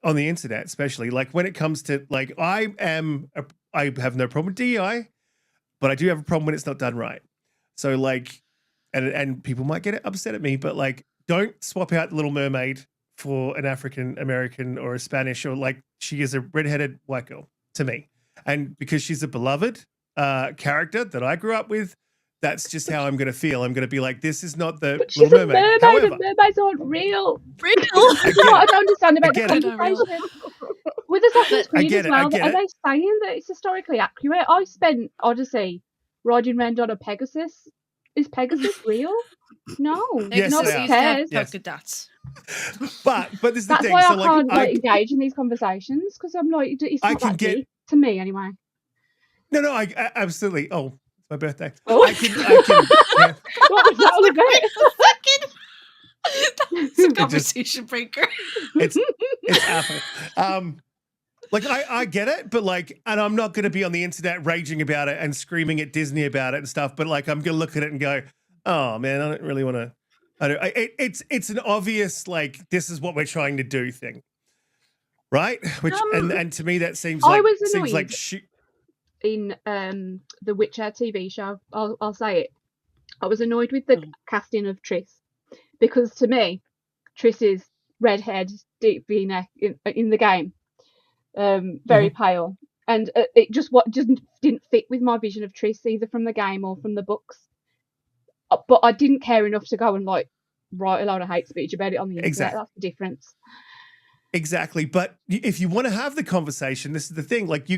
on the internet, especially, like when it comes to, like, I have no problem with DEI, but I do have a problem when it's not done right. So like, and people might get upset at me, but like, don't swap out the Little Mermaid for an African American or a Spanish, or like, she is a redheaded white girl to me. And because she's a beloved character that I grew up with, that's just how I'm going to feel. I'm going to be like, this is not the but she's Little Mermaid. However, and mermaids aren't real. That's what I don't understand about the conversation. With Assassin's Creed as well, are they saying that it's historically accurate? I spent Odyssey riding around on a Pegasus. Is Pegasus real? No. Yes, no one cares. Yes. That's but this is the That's thing. why so I like, can't engage in these conversations, because I'm like, it's not that deep to me anyway. No, I absolutely. Oh, it's my birthday. Oh. I can yeah. What was that all about? It's a It just- conversation breaker. it's Apple. Like I get it, but like, and I'm not going to be on the internet raging about it and screaming at Disney about it and stuff. But like, I'm going to look at it and go, "Oh man, I don't really want to." It's an obvious like this is what we're trying to do thing, right? Which and to me that seems I like was seems like annoyed. In the Witcher TV show, I'll say it. I was annoyed with the casting of Triss because to me, Triss is redhead, deep V-neck in the game. Very pale, and it just didn't fit with my vision of Triss either from the game or from the books. But I didn't care enough to go and like write a lot of hate speech about it on the internet. Exactly. That's the difference. Exactly, but if you want to have the conversation, this is the thing. Like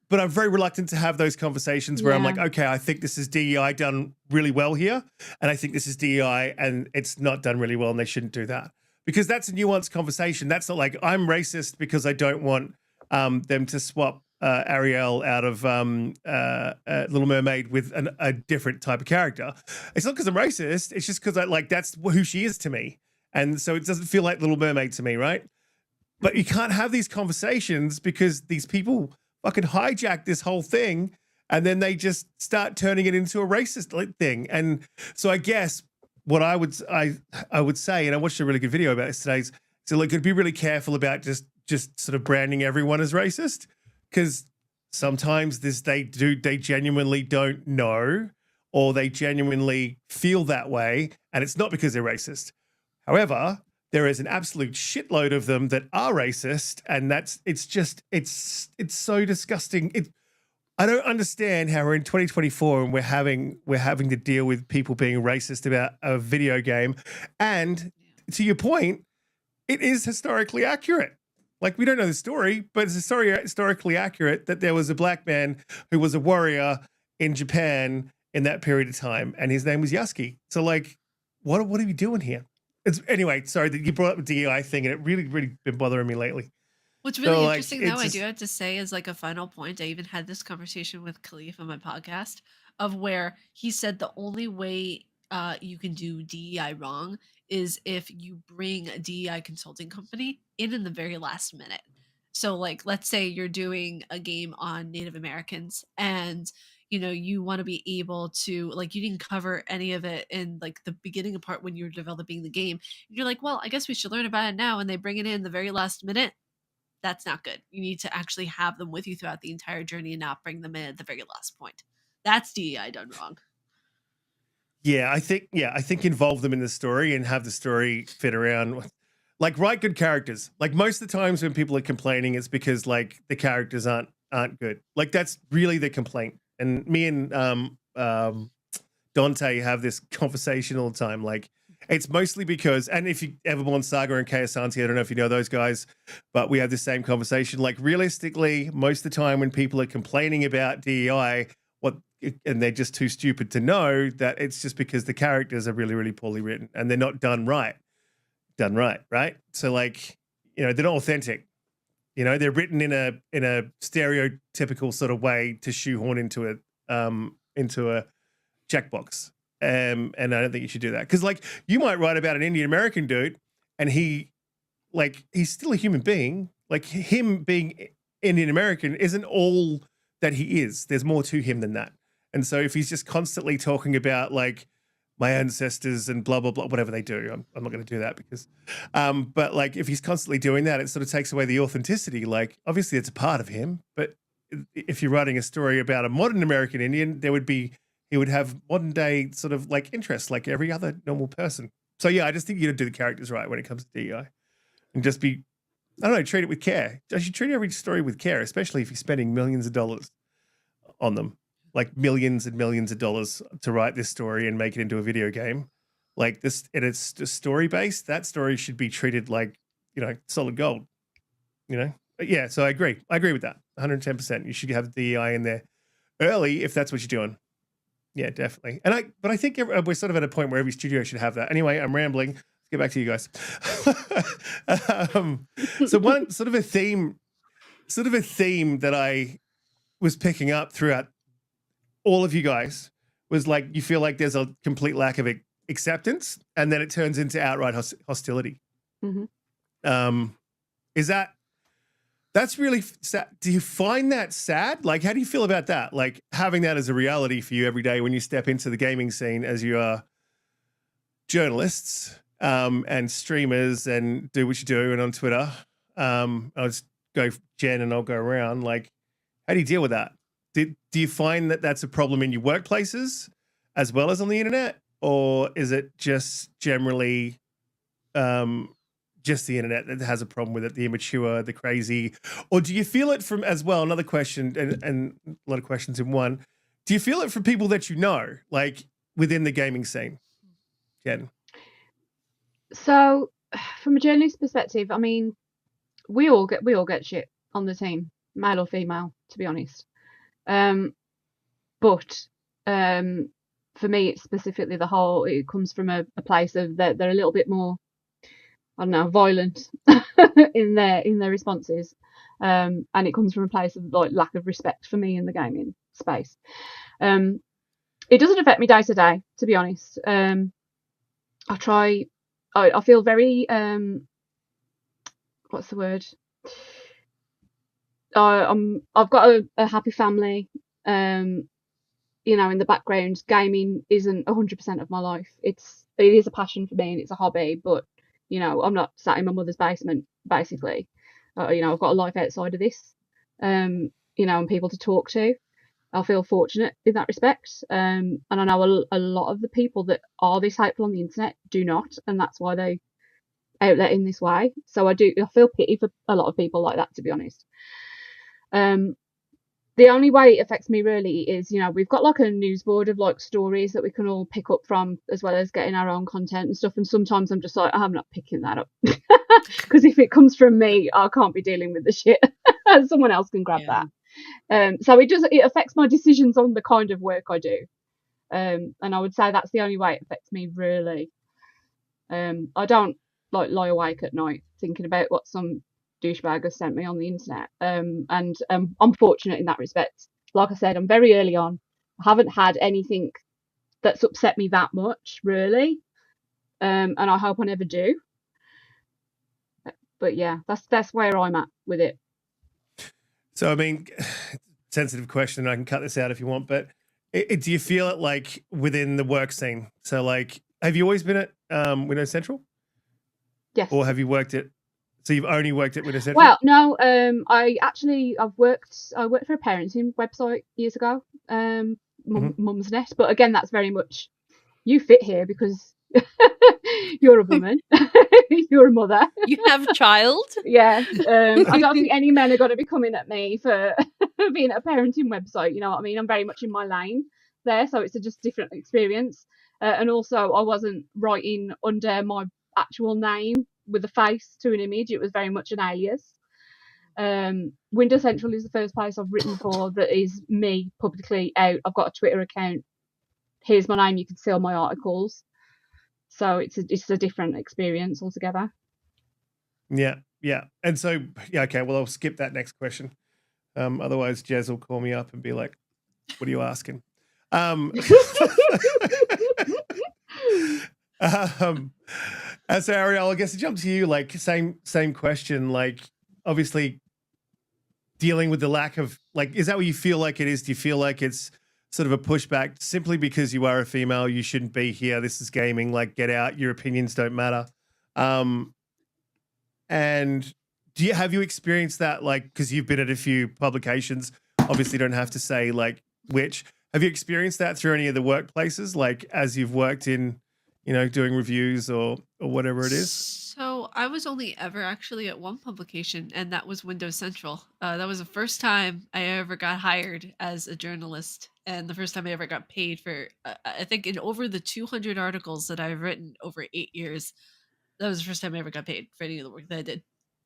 but I'm very reluctant to have those conversations where I'm like, okay, I think this is DEI done really well here, and I think this is DEI and it's not done really well, and they shouldn't do that. Because that's a nuanced conversation. That's not like I'm racist because I don't want them to swap Arielle out of Little Mermaid with a different type of character. It's not because I'm racist. It's just because that's who she is to me. And so it doesn't feel like Little Mermaid to me, right? But you can't have these conversations because these people fucking hijack this whole thing and then they just start turning it into a racist thing. And so I guess what I would say, and I watched a really good video about this today, is so like, be really careful about just sort of branding everyone as racist, because sometimes they genuinely don't know, or they genuinely feel that way, and it's not because they're racist. However, there is an absolute shitload of them that are racist, and it's so disgusting. I don't understand how we're in 2024 and we're having to deal with people being racist about a video game. And to your point, it is historically accurate. Like, we don't know the story, but it's historically accurate that there was a black man who was a warrior in Japan in that period of time, and his name was Yasuke. So, like, what are we doing here? Anyway, sorry that you brought up the DEI thing, and it really, really been bothering me lately. What's really interesting, though, I do have to say, is like a final point. I even had this conversation with Khalif on my podcast of where he said the only way you can do DEI wrong is if you bring a DEI consulting company in the very last minute. So, like, let's say you're doing a game on Native Americans and you want to be able to, like, you didn't cover any of it in like the beginning part when you're developing the game. You're like, well, I guess we should learn about it now, and they bring it in the very last minute. That's not good. You need to actually have them with you throughout the entire journey and not bring them in at the very last point. That's DEI done wrong. Yeah, I think involve them in the story and have the story fit around, like, write good characters. Like, most of the times when people are complaining, it's because like the characters aren't good. Like, that's really the complaint. And me and Dante have this conversation all the time. Like, it's mostly because, and if you Everborn Saga and Kayasanti, I don't know if you know those guys, but we have the same conversation. Like, realistically, most of the time when people are complaining about DEI, and they're just too stupid to know that it's just because the characters are really, really poorly written and they're not done right, right? So, like, they're not authentic. They're written in a stereotypical sort of way to shoehorn into a checkbox. And I don't think you should do that, because, like, you might write about an Indian American dude and he's still a human being. Like, him being Indian American isn't all that he is. There's more to him than that. And so if he's just constantly talking about, like, my ancestors and blah, blah, blah, whatever they do, I'm not going to do that because, but like, if he's constantly doing that, it sort of takes away the authenticity. Like, obviously it's a part of him, but if you're writing a story about a modern American Indian, he would have modern day sort of like interests like every other normal person. So yeah, I just think you got to do the characters right when it comes to DEI, and just be, I don't know, treat it with care. You should treat every story with care, especially if you're spending millions of dollars on them, like millions and millions of dollars to write this story and make it into a video game. Like this, and it's story based. That story should be treated like, solid gold. But yeah. So I agree with that 110%. You should have the DEI in there early if that's what you're doing. Yeah, definitely. But I think we're sort of at a point where every studio should have that. Anyway, I'm rambling. Let's get back to you guys. So one sort of a theme that I was picking up throughout all of you guys was, like, you feel like there's a complete lack of acceptance, and then it turns into outright hostility. Is that's really sad? Do you find that sad? Like, how do you feel about that? Like having that as a reality for you every day when you step into the gaming scene as you are journalists and streamers and do what you do and on Twitter. I'll just go Jen and I'll go around. Like, how do you deal with that? Do you find that that's a problem in your workplaces as well as on the internet? Or is it just generally just the internet that has a problem with it, the immature, the crazy? Or do you feel it from, as well, another question, and a lot of questions in one, do you feel it from people that you know, like within the gaming scene? Jen? So from a journalist perspective, I mean, we all get shit on the team, male or female, to be honest. But for me, it's specifically it comes from a place of that they're a little bit more, I don't know, violent in their responses, and it comes from a place of like lack of respect for me in the gaming space. It doesn't affect me day to day, to be honest. I feel very what's the word? I've got a happy family. In the background, gaming isn't 100% of my life. It is a passion for me and it's a hobby, but I'm not sat in my mother's basement basically. I've got a life outside of this, and people to talk to. I feel fortunate in that respect, and I know a lot of the people that are this hateful on the internet do not, and that's why they outlet in this way. So I feel pity for a lot of people like that, to be honest. The only way it affects me really is, we've got like a news board of like stories that we can all pick up from, as well as getting our own content and stuff. And sometimes I'm just like, I'm not picking that up because if it comes from me, I can't be dealing with the shit. Someone else can grab that. So it affects my decisions on the kind of work I do. And I would say that's the only way it affects me really. I don't like lie awake at night thinking about what some douchebag has sent me on the internet, and I'm fortunate in that respect. Like I said, I'm very early on. I haven't had anything that's upset me that much really, and I hope I never do. But yeah, that's where I'm at with it. So I mean, sensitive question, I can cut this out if you want, but do you feel it like within the work scene? So like, have you always been at Windows Central? Yes. Or have you worked at, so you've only worked at Windows Central? Well, no, I worked for a parenting website years ago, Mum's Nest, but again, that's very much, you fit here because you're a woman, you're a mother. You have a child? Yeah. I don't think any men are going to be coming at me for being at a parenting website, you know what I mean? I'm very much in my lane there, so it's a just different experience. And also, I wasn't writing under my actual name with a face to an image. It was very much an alias. Windows Central is the first place I've written for that is me publicly out. I've got a Twitter account. Here's my name. You can see all my articles. So it's a different experience altogether. Yeah. And so, okay, well, I'll skip that next question. Otherwise, Jez will call me up and be like, what are you asking? And so Arielle, I guess to jump to you, like same question, like obviously dealing with the lack of, like, is that what you feel like it is? Do you feel like it's sort of a pushback simply because you are a female, you shouldn't be here, this is gaming, like get out, your opinions don't matter? And have you experienced that, like, because you've been at a few publications, obviously don't have to say like which, have you experienced that through any of the workplaces, like as you've worked in, doing reviews or whatever it is? So I was only ever actually at one publication, and that was Windows Central. That was the first time I ever got hired as a journalist, and the first time I ever got paid for, I think in over the 200 articles that I've written over 8 years, that was the first time I ever got paid for any of the work that I did.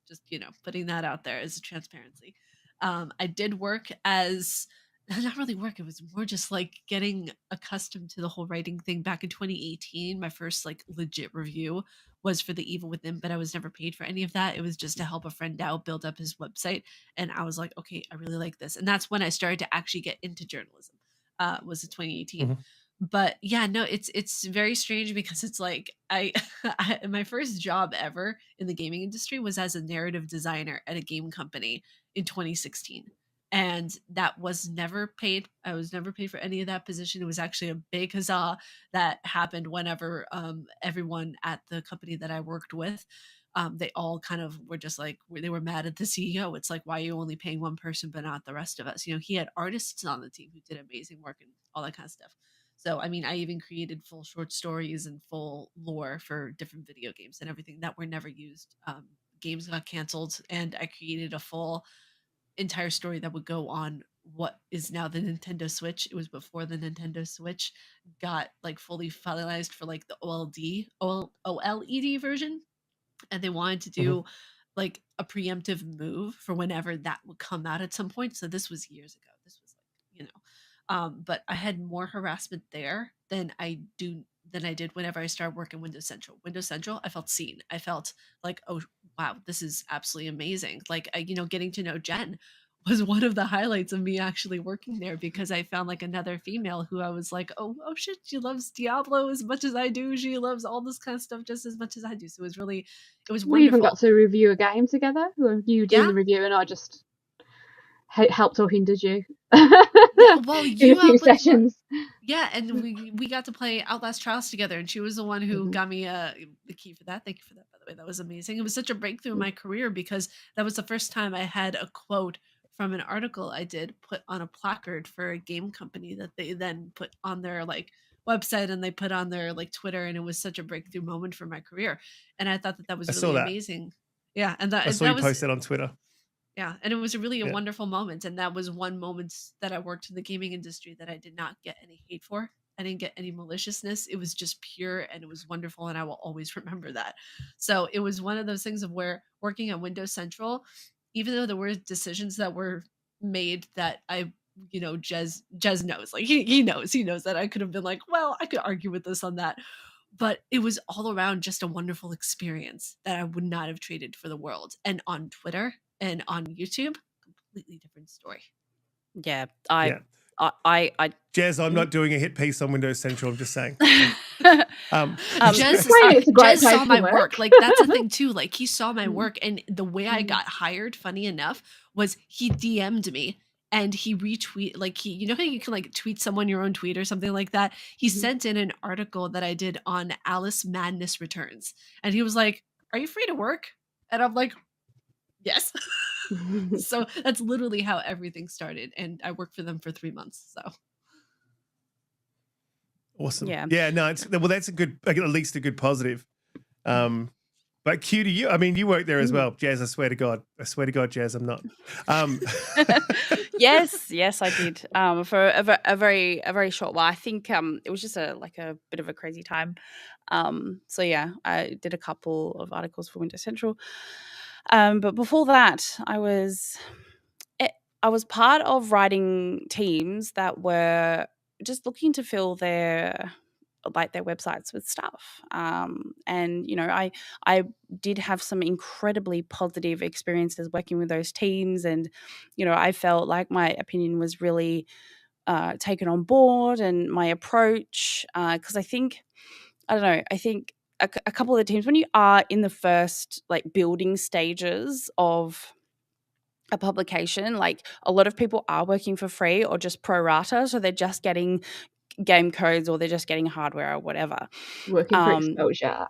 Just, putting that out there as a transparency. I did work as, not really work, it was more just like getting accustomed to the whole writing thing back in 2018. My first like legit review was for The Evil Within, but I was never paid for any of that. It was just to help a friend out build up his website. And I was like, okay, I really like this. And that's when I started to actually get into journalism, was in 2018. But yeah, no, it's very strange because it's like my first job ever in the gaming industry was as a narrative designer at a game company in 2016. And that was never paid. I was never paid for any of that position. It was actually a big huzzah that happened whenever everyone at the company that I worked with, they all kind of were just like, they were mad at the CEO. It's like, why are you only paying one person but not the rest of us? You know, he had artists on the team who did amazing work and all that kind of stuff. So, I mean, I even created full short stories and full lore for different video games and everything that were never used. Games got canceled, and I created a full entire story that would go on what is now the Nintendo Switch. It was before the Nintendo Switch got like fully finalized for like the OLED version, and they wanted to do like a preemptive move for whenever that would come out at some point. So this was years ago. This was like, you know, but I had more harassment there than I did whenever I started working Windows Central. Windows Central, I felt seen. I felt like, oh wow, this is absolutely amazing. Like, you know, getting to know Jen was one of the highlights of me actually working there, because I found like another female who I was like, oh shit, she loves Diablo as much as I do. She loves all this kind of stuff just as much as I do. So it was We wonderful. even got to review a game together. Were you doing the review and I just helped or hindered you? Yeah, well, in you a few sessions. Yeah, and we got to play Outlast Trials together, and she was the one who got me the key for that. Thank you for that, by the way. That was amazing. It was such a breakthrough in my career because that was the first time I had a quote from an article I did put on a placard for a game company that they then put on their like website and they put on their like Twitter, and it was such a breakthrough moment for my career. And I thought that was I really saw that. amazing. Yeah, and I saw you posted on Twitter. Yeah, and it was a wonderful moment, and that was one moment that I worked in the gaming industry that I did not get any hate for. I didn't get any maliciousness. It was just pure, and it was wonderful, and I will always remember that. So it was one of those things of where working at Windows Central, even though there were decisions that were made that Jez knows, like he knows that I could have been like, well, I could argue with this on that. But it was all around just a wonderful experience that I would not have traded for the world. And on Twitter and on YouTube, completely different story. Yeah, I Jez, I'm not doing a hit piece on Windows Central. I'm just saying. Jez saw my work. Like that's the thing too. Like he saw my work, and the way I got hired, funny enough, was he DM'd me. And he retweet, like you know how you can like tweet someone your own tweet or something like that? He sent in an article that I did on Alice Madness Returns. And he was like, are you free to work? And I'm like, yes. So that's literally how everything started. And I worked for them for 3 months. So awesome. Yeah, no, that's a good, at least a good positive. But Cutie, you work there as well. Jazz, I swear to God, Jazz, I'm not. Yes, I did. For a very short while. I think it was just a bit of a crazy time. So yeah, I did a couple of articles for Windows Central. But before that, I was part of writing teams that were just looking to fill their websites with stuff. And, you know, I did have some incredibly positive experiences working with those teams. And, you know, I felt like my opinion was really taken on board, and my approach, because I think a couple of the teams, when you are in the first building stages of a publication, like a lot of people are working for free or just pro rata, so they're just getting game codes or they're just getting hardware or whatever. Working for exposure.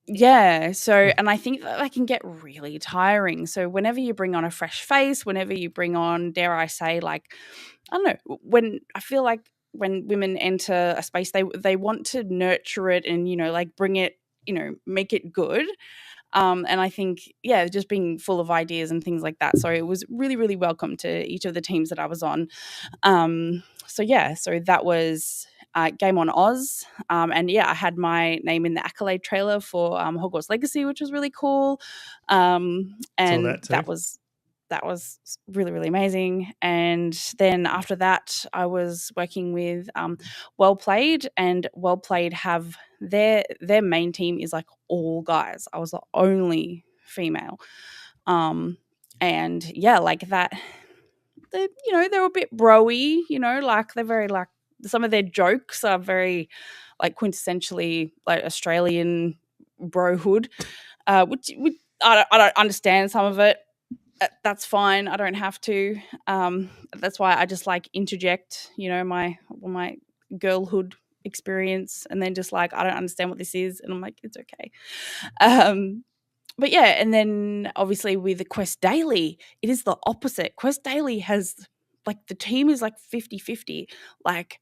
Yeah. So, and I think that can get really tiring. So whenever you bring on a fresh face, whenever you bring on, dare I say, I don't know, when I feel like when women enter a space, they want to nurture it and, bring it, make it good. And I think, just being full of ideas and things like that. So it was really, really welcome to each of the teams that I was on. So that was Game on Oz. And I had my name in the accolade trailer for Hogwarts Legacy, which was really cool. And that was really, really amazing. And then after that, I was working with Well Played, and Well Played have their main team is all guys. I was the only female. And that, they're a bit bro-y, they're very some of their jokes are very like quintessentially like Australian brohood, which I don't understand some of it. That's fine. I don't have to. That's why I just like interject, my girlhood experience, and then just like, I don't understand what this is, and I'm like, it's okay. But yeah, and then obviously with the Quest Daily, it is the opposite. Quest Daily has like the team is like 50-50. Like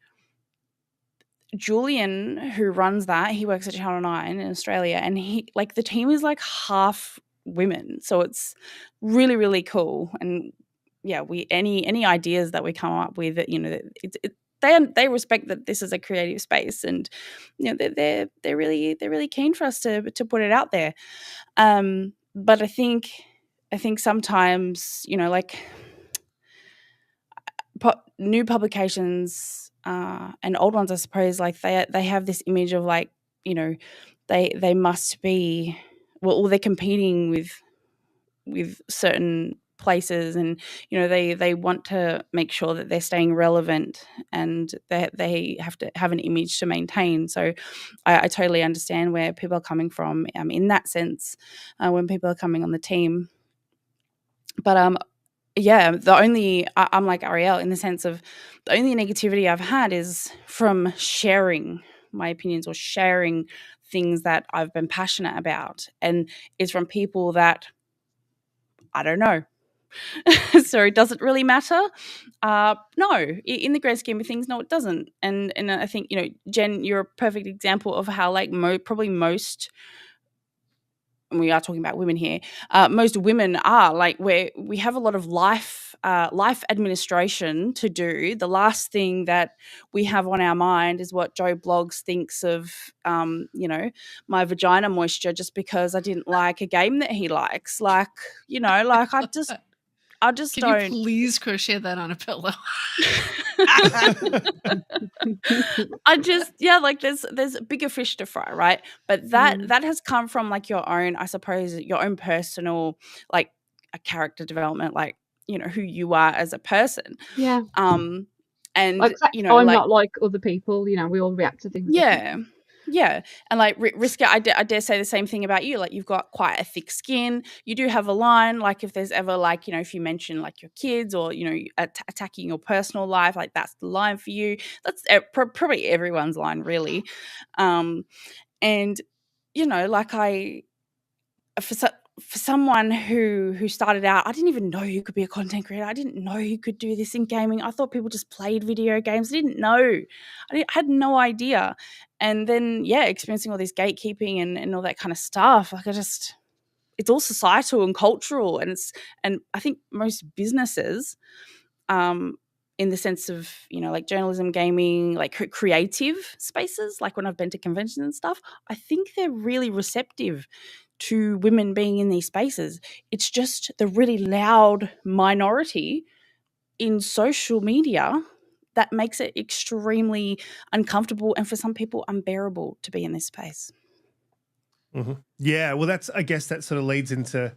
Julian, who runs that, he works at Channel 9 in Australia, and he like the team is like half women. So it's really, really cool. And yeah, any ideas that we come up with, they respect that this is a creative space, and they're really keen for us to put it out there. But I think sometimes like new publications and old ones, I suppose, like they have this image of like they must be they're competing with certain places, and they want to make sure that they're staying relevant, and they have to have an image to maintain. So I totally understand where people are coming from in that sense when people are coming on the team. But yeah, I'm like Arielle in the sense of the only negativity I've had is from sharing my opinions or sharing things that I've been passionate about, and it's from people that I don't know. So it doesn't really matter. No, in the grand scheme of things, no, it doesn't. And I think, Jen, you're a perfect example of how like probably most, and we are talking about women here, most women are like where we have a lot of life administration to do. The last thing that we have on our mind is what Joe Bloggs thinks of, my vagina moisture just because I didn't like a game that he likes. Like, like I just Can don't. you please crochet that on a pillow? Like there's bigger fish to fry, right? But that has come from like your own, I suppose, your own personal like a character development, like who you are as a person. Yeah. And like, I'm not like other people. We all react to things. Yeah. Yeah. And like Riska, I dare say the same thing about you. Like you've got quite a thick skin. You do have a line. Like if there's ever like, if you mention like your kids or, attacking your personal life, like that's the line for you. That's probably everyone's line really. And, like for someone who started out, I didn't even know you could be a content creator. I didn't know you could do this in gaming. I thought people just played video games. I didn't know. I had no idea. And then, experiencing all this gatekeeping and all that kind of stuff, like it's all societal and cultural. And I think most businesses, in the sense of, like journalism, gaming, like creative spaces, like when I've been to conventions and stuff, I think they're really receptive to women being in these spaces. It's just the really loud minority in social media that makes it extremely uncomfortable and for some people unbearable to be in this space. Mm-hmm. Yeah, well, I guess that sort of leads into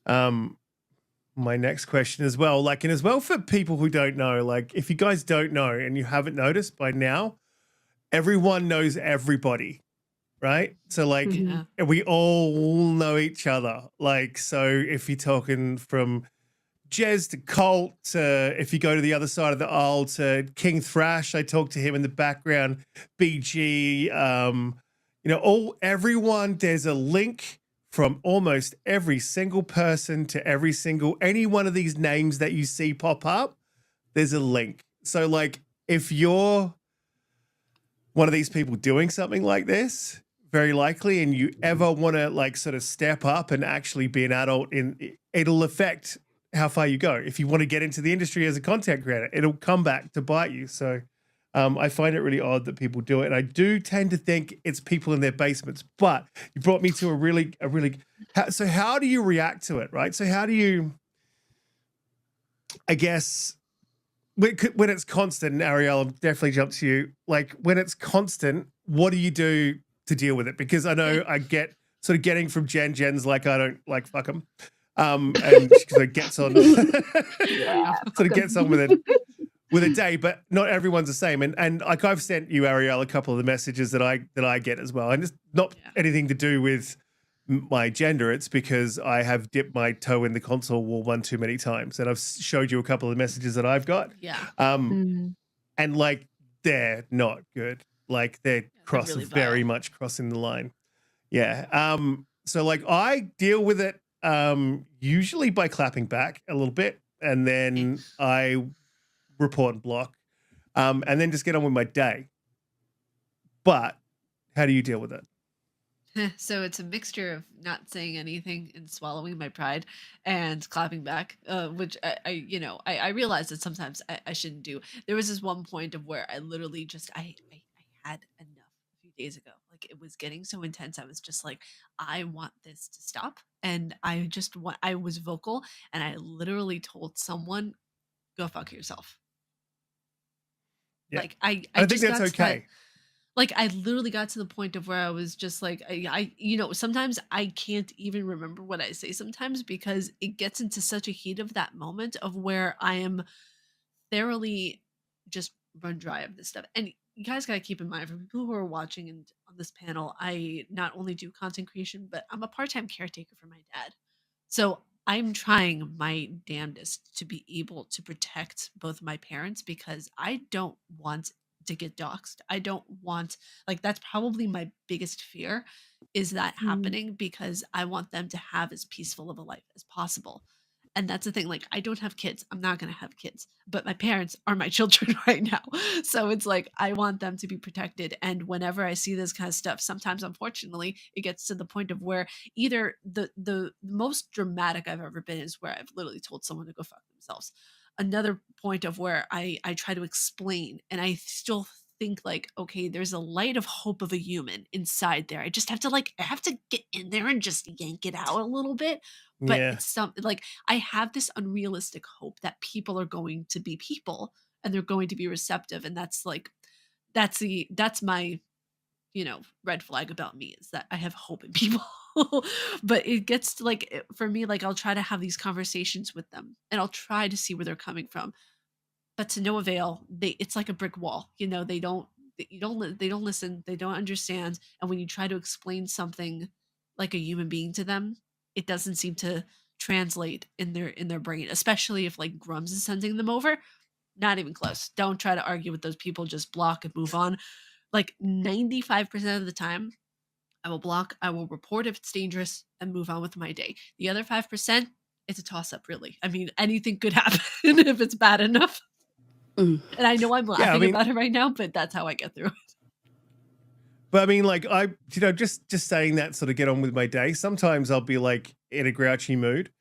my next question as well. Like, and as well for people who don't know, like if you guys don't know and you haven't noticed by now, everyone knows everybody. Right. So like we all know each other. Like, so if you're talking from Jez to Colt to if you go to the other side of the aisle to King Thrash, I talk to him in the background, BG, everyone, there's a link from almost every single person to any one of these names that you see pop up, there's a link. So like if you're one of these people doing something like this, very likely, and you ever want to like sort of step up and actually be an adult, it'll affect how far you go. If you want to get into the industry as a content creator, it'll come back to bite you. So I find it really odd that people do it. And I do tend to think it's people in their basements, but you brought me to a really, so how do you react to it? Right. So how do you, I guess, when it's constant, and Arielle, I'll definitely jump to you. Like when it's constant, what do you do to deal with it? Because I know I get sort of getting from Jen's like, I don't like fuck them. And she sort of gets on, sort of gets on with it. with a day, but not everyone's the same. And like I've sent you, Arielle, a couple of the messages that I get as well. And it's not anything to do with my gender. It's because I have dipped my toe in the console war one too many times. And I've showed you a couple of messages that I've got. Yeah. And like, they're not good. Like they're really very much crossing the line. Yeah. So like I deal with it usually by clapping back a little bit, and then I report and block, and then just get on with my day. But how do you deal with it? So it's a mixture of not saying anything and swallowing my pride and clapping back, which I realize that sometimes I shouldn't do. There was this one point of where I literally just I had enough a few days ago. Like it was getting so intense. I was just like, I want this to stop. And I was vocal, and I literally told someone, go fuck yourself. Yeah. Like I think just that's got to okay. like I literally got to the point of where I was just like, I sometimes I can't even remember what I say sometimes, because it gets into such a heat of that moment of where I am thoroughly just run dry of this stuff. And you guys got to keep in mind, for people who are watching and on this panel, I not only do content creation, but I'm a part-time caretaker for my dad. So I'm trying my damnedest to be able to protect both my parents, because I don't want to get doxxed. I don't want, like, that's probably my biggest fear, is that happening, because I want them to have as peaceful of a life as possible. And that's the thing, like, I don't have kids. I'm not going to have kids, but my parents are my children right now. So it's like, I want them to be protected. And whenever I see this kind of stuff, sometimes, unfortunately, it gets to the point of where either the most dramatic I've ever been is where I've literally told someone to go fuck themselves. Another point of where I try to explain, and I still think like, okay, there's a light of hope of a human inside there. I just have to I have to get in there and just yank it out a little bit. But it's something like, I have this unrealistic hope that people are going to be people and they're going to be receptive. And that's my, red flag about me, is that I have hope in people. But it gets to for me, like, I'll try to have these conversations with them and I'll try to see where they're coming from, but to no avail. It's like a brick wall. They don't listen. They don't understand. And when you try to explain something like a human being to them, it doesn't seem to translate in their brain, especially if like Grums is sending them over. Not even close. Don't try to argue with those people. Just block and move on. Like 95% of the time, I will block, I will report if it's dangerous, and move on with my day. The other 5%, it's a toss-up, really. I mean, anything could happen if it's bad enough. And I know I'm laughing about it right now, but that's how I get through it. But I mean, like, just saying that sort of get on with my day. Sometimes I'll be like in a grouchy mood,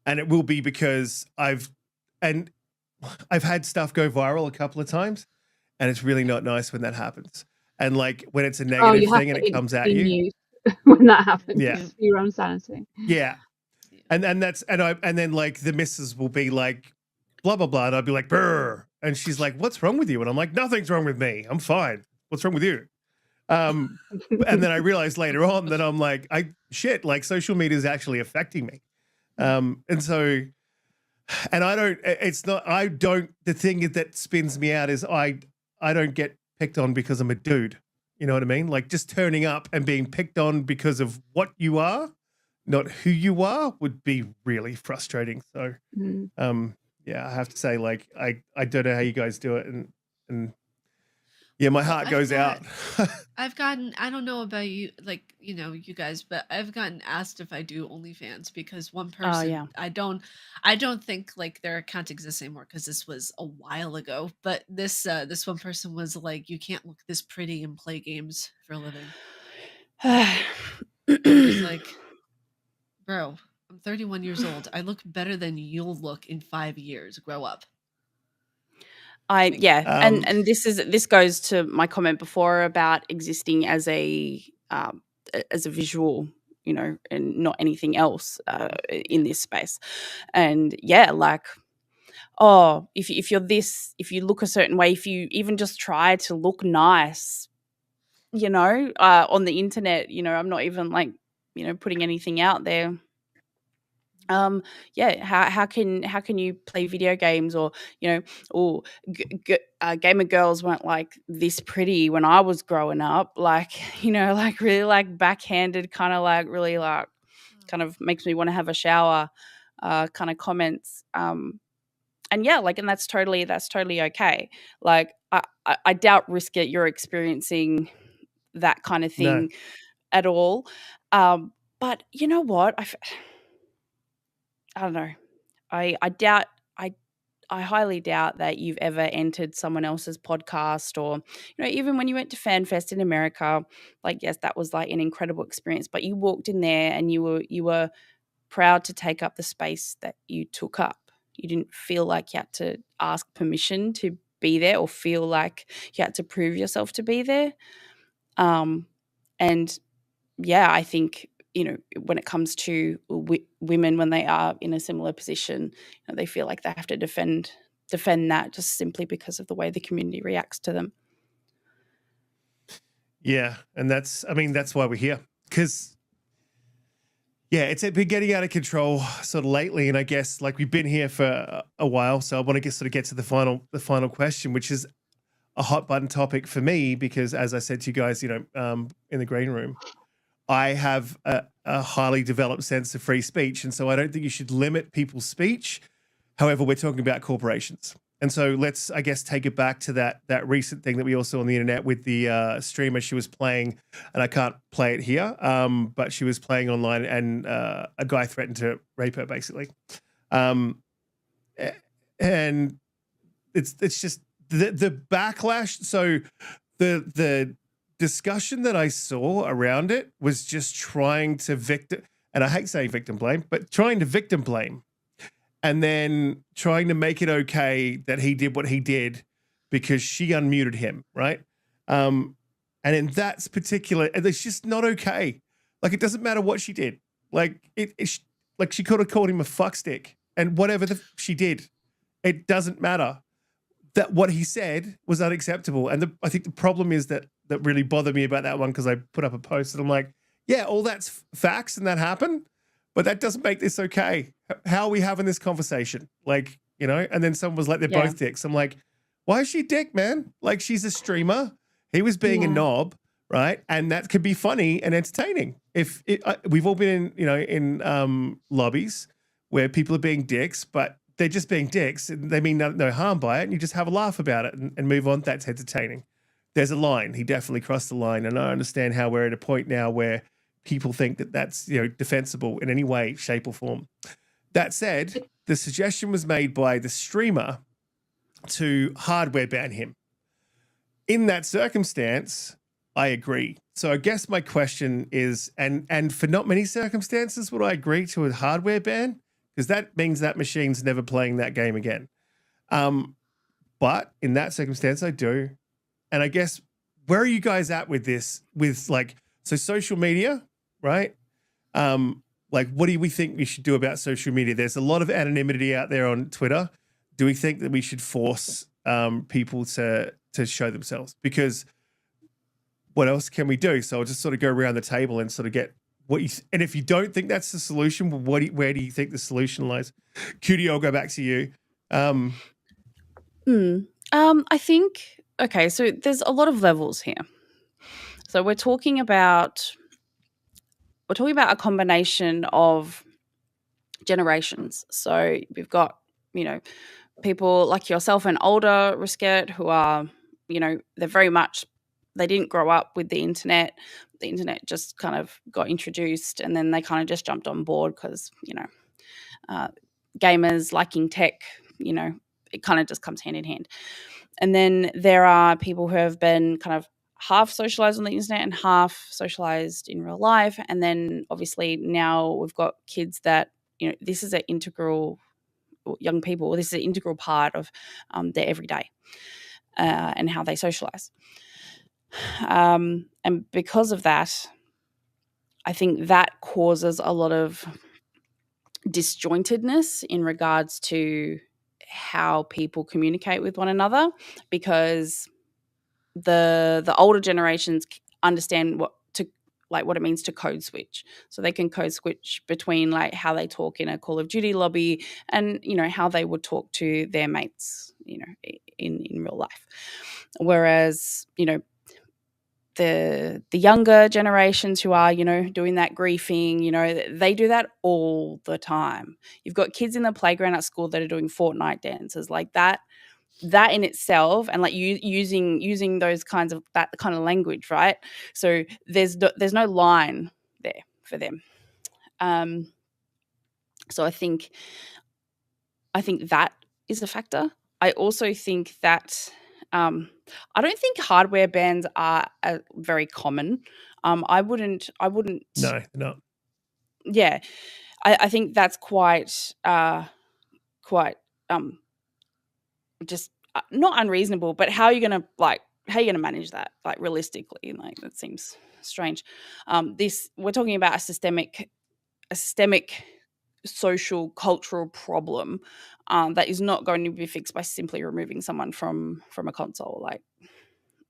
and it will be because I've had stuff go viral a couple of times, and it's really not nice when that happens. And like when it's a negative thing and it comes at you when that happens, yeah, your own sanity. Yeah, and then like the missus will be like, blah blah blah, and I'll be like, brr, and she's like, what's wrong with you? And I'm like, nothing's wrong with me. I'm fine. What's wrong with you? And then I realized later on that I'm like, like social media is actually affecting me. And so, and the thing that spins me out is I don't get picked on because I'm a dude. You know what I mean? Like just turning up and being picked on because of what you are, not who you are, would be really frustrating. So, yeah, I have to say, like, I don't know how you guys do it, and yeah, my heart goes out. I've gotten, I don't know about you, like, you guys, but I've gotten asked if I do OnlyFans, because one person, I don't think like their account exists anymore, because this was a while ago, but this one person was like, you can't look this pretty and play games for a living. It's like, bro, I'm 31 years old. I look better than you'll look in 5 years. Grow up. And this goes to my comment before about existing as a visual, and not anything else in this space. And like, if you're this, if you look a certain way, if you even just try to look nice, on the internet, I'm not even like, putting anything out there. Yeah, how can you play video games, or or gamer girls weren't like this pretty when I was growing up, like like really like backhanded, kind of like really like kind of makes me want to have a shower kind of comments. And yeah, like, and that's totally okay. Like, I doubt, Risket, you're experiencing that kind of No. thing at all. But you know what? I don't know. I doubt. I highly doubt that you've ever entered someone else's podcast, or even when you went to FanFest in America. Like, yes, that was like an incredible experience, but you walked in there and you were proud to take up the space that you took up. You didn't feel like you had to ask permission to be there, or feel like you had to prove yourself to be there. And yeah, I think when it comes to women, when they are in a similar position, they feel like they have to defend that, just simply because of the way the community reacts to them. Yeah, and that's why we're here, because it's been getting out of control sort of lately, and I guess like we've been here for a while, so I want to get to the final question, which is a hot button topic for me, because as I said to you guys, in the green room, I have a highly developed sense of free speech, and so I don't think you should limit people's speech. However, we're talking about corporations. And so let's, I guess, take it back to that recent thing that we all saw on the internet with the streamer. She was playing, and I can't play it here, but she was playing online, and a guy threatened to rape her, basically. And it's just the backlash. So the discussion that I saw around it was just trying to and I hate saying victim blame, but trying to victim blame. And then trying to make it okay that he did what he did because she unmuted him, right? And in that particular, it's just not okay. Like, it doesn't matter what she did. Like, like she could have called him a fuckstick, and whatever she did, it doesn't matter. That what he said was unacceptable. And I think the problem is that really bothered me about that one, because I put up a post and I'm like, yeah, all that's facts and that happened, but that doesn't make this okay. How are we having this conversation? Like, and then someone was like, they're both dicks. I'm like, why is she a dick, man? Like, she's a streamer. He was being a knob, right? And that could be funny and entertaining. We've all been in lobbies where people are being dicks, but they're just being dicks. And they mean no harm by it. And you just have a laugh about it and move on. That's entertaining. There's a line. He definitely crossed the line. And I understand how we're at a point now where people think that that's defensible in any way, shape, or form. That said, the suggestion was made by the streamer to hardware ban him. In that circumstance, I agree. So I guess my question is, and for not many circumstances would I agree to a hardware ban, because that means that machine's never playing that game again. But in that circumstance, I do. And I guess, where are you guys at with this? With so social media, right? What do we think we should do about social media? There's a lot of anonymity out there on Twitter. Do we think that we should force people to show themselves? Because what else can we do? So I'll just sort of go around the table and sort of get what you. And if you don't think that's the solution, where do you think the solution lies? Cutie, I'll go back to you. I think, okay, so there's a lot of levels here. So we're talking about a combination of generations. So we've got, people like yourself and older, Risket, who are, they're very much, they didn't grow up with the internet. The internet just kind of got introduced, and then they kind of just jumped on board because, gamers liking tech, it kind of just comes hand in hand. And then there are people who have been kind of half socialized on the internet and half socialized in real life. And then obviously now we've got kids that, this is an integral, young people, this is an integral part of their everyday and how they socialize. And because of that, I think that causes a lot of disjointedness in regards to how people communicate with one another, because the older generations understand like what it means to code switch. So they can code switch between like how they talk in a Call of Duty lobby and, you know, how they would talk to their mates, you know, in real life. Whereas, you know, the younger generations who are, you know, doing that griefing, you know, they do that all the time. You've got kids in the playground at school that are doing Fortnite dances like that in itself, and like using those kinds of that kind of language, right? So there's no line there for them. So I think that is a factor. I also think that I don't think hardware bans are very common. I wouldn't. No, they're not. Yeah, I think that's quite just not unreasonable. But how are you gonna manage that, like, realistically? Like, that seems strange. We're talking about a systemic social cultural problem that is not going to be fixed by simply removing someone from a console. Like,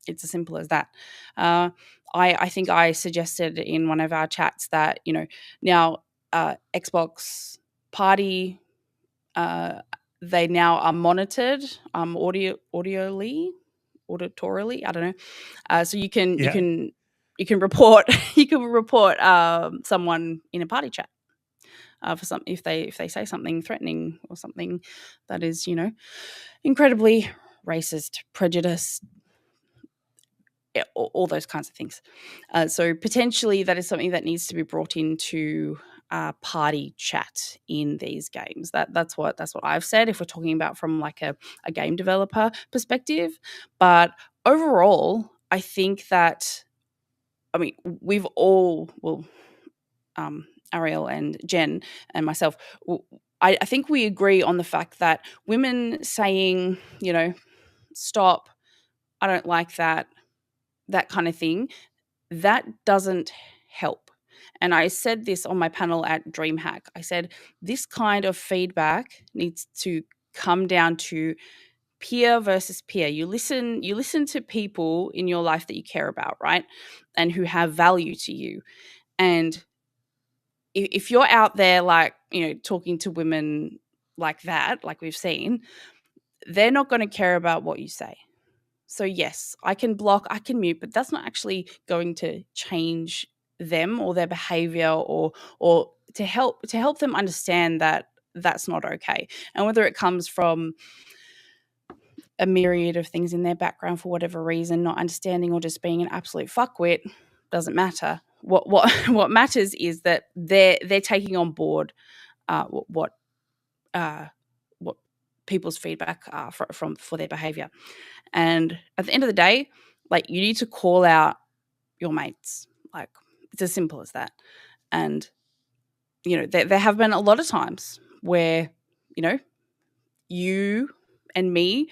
it's as simple as that. I think I suggested in one of our chats that, you know, now Xbox Party, they now are monitored auditorily. I don't know. So you can report someone in a party chat for some if they say something threatening or something that is, you know, incredibly racist, prejudiced, all those kinds of things. So potentially that is something that needs to be brought into party chat in these games. That's what I've said, if we're talking about from like a game developer perspective. But overall, I think that, I mean, we've all, Arielle and Jen and myself, I think we agree on the fact that women saying, you know, stop, I don't like that kind of thing, that doesn't help. And I said this on my panel at DreamHack. I said this kind of feedback needs to come down to peer versus peer. You listen to people in your life that you care about, right? And who have value to you. And if you're out there, like, you know, talking to women like that, like we've seen, they're not going to care about what you say. So yes, I can block, I can mute, but that's not actually going to change them or their behavior or to help them understand that that's not okay. And whether it comes from a myriad of things in their background for whatever reason, not understanding, or just being an absolute fuckwit, doesn't matter. What matters is that they're taking on board what people's feedback are for their behavior. And at the end of the day, like, you need to call out your mates. Like, it's as simple as that. And, you know, there have been a lot of times where, you know, you and me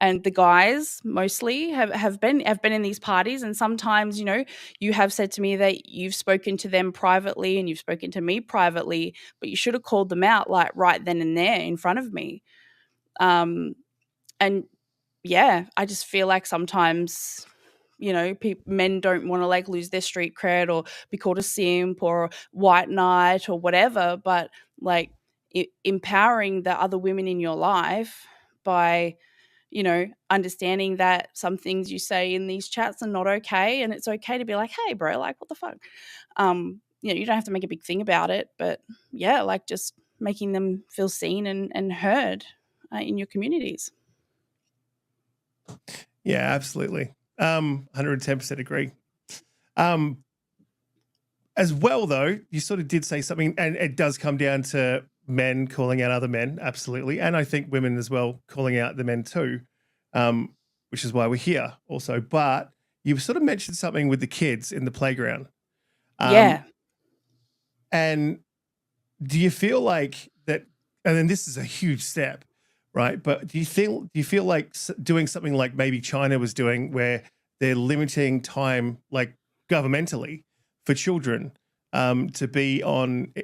and the guys mostly have been in these parties, and sometimes, you know, you have said to me that you've spoken to them privately and you've spoken to me privately, but you should have called them out, like, right then and there in front of me. And yeah, I just feel like sometimes, you know, men don't want to, like, lose their street cred or be called a simp or white knight or whatever, but, like, empowering the other women in your life by, you know, understanding that some things you say in these chats are not okay, and it's okay to be like, hey bro, like, what the fuck? You know, you don't have to make a big thing about it, but yeah, like, just making them feel seen and heard in your communities. Yeah, absolutely. 110% agree. As well, though, you sort of did say something, and it does come down to men calling out other men, absolutely. And I think women as well calling out the men too, which is why we're here also. But you sort of mentioned something with the kids in the playground. Yeah. And do you feel like that, and then this is a huge step, right? But do you feel like doing something like maybe China was doing, where they're limiting time, like governmentally, for children to be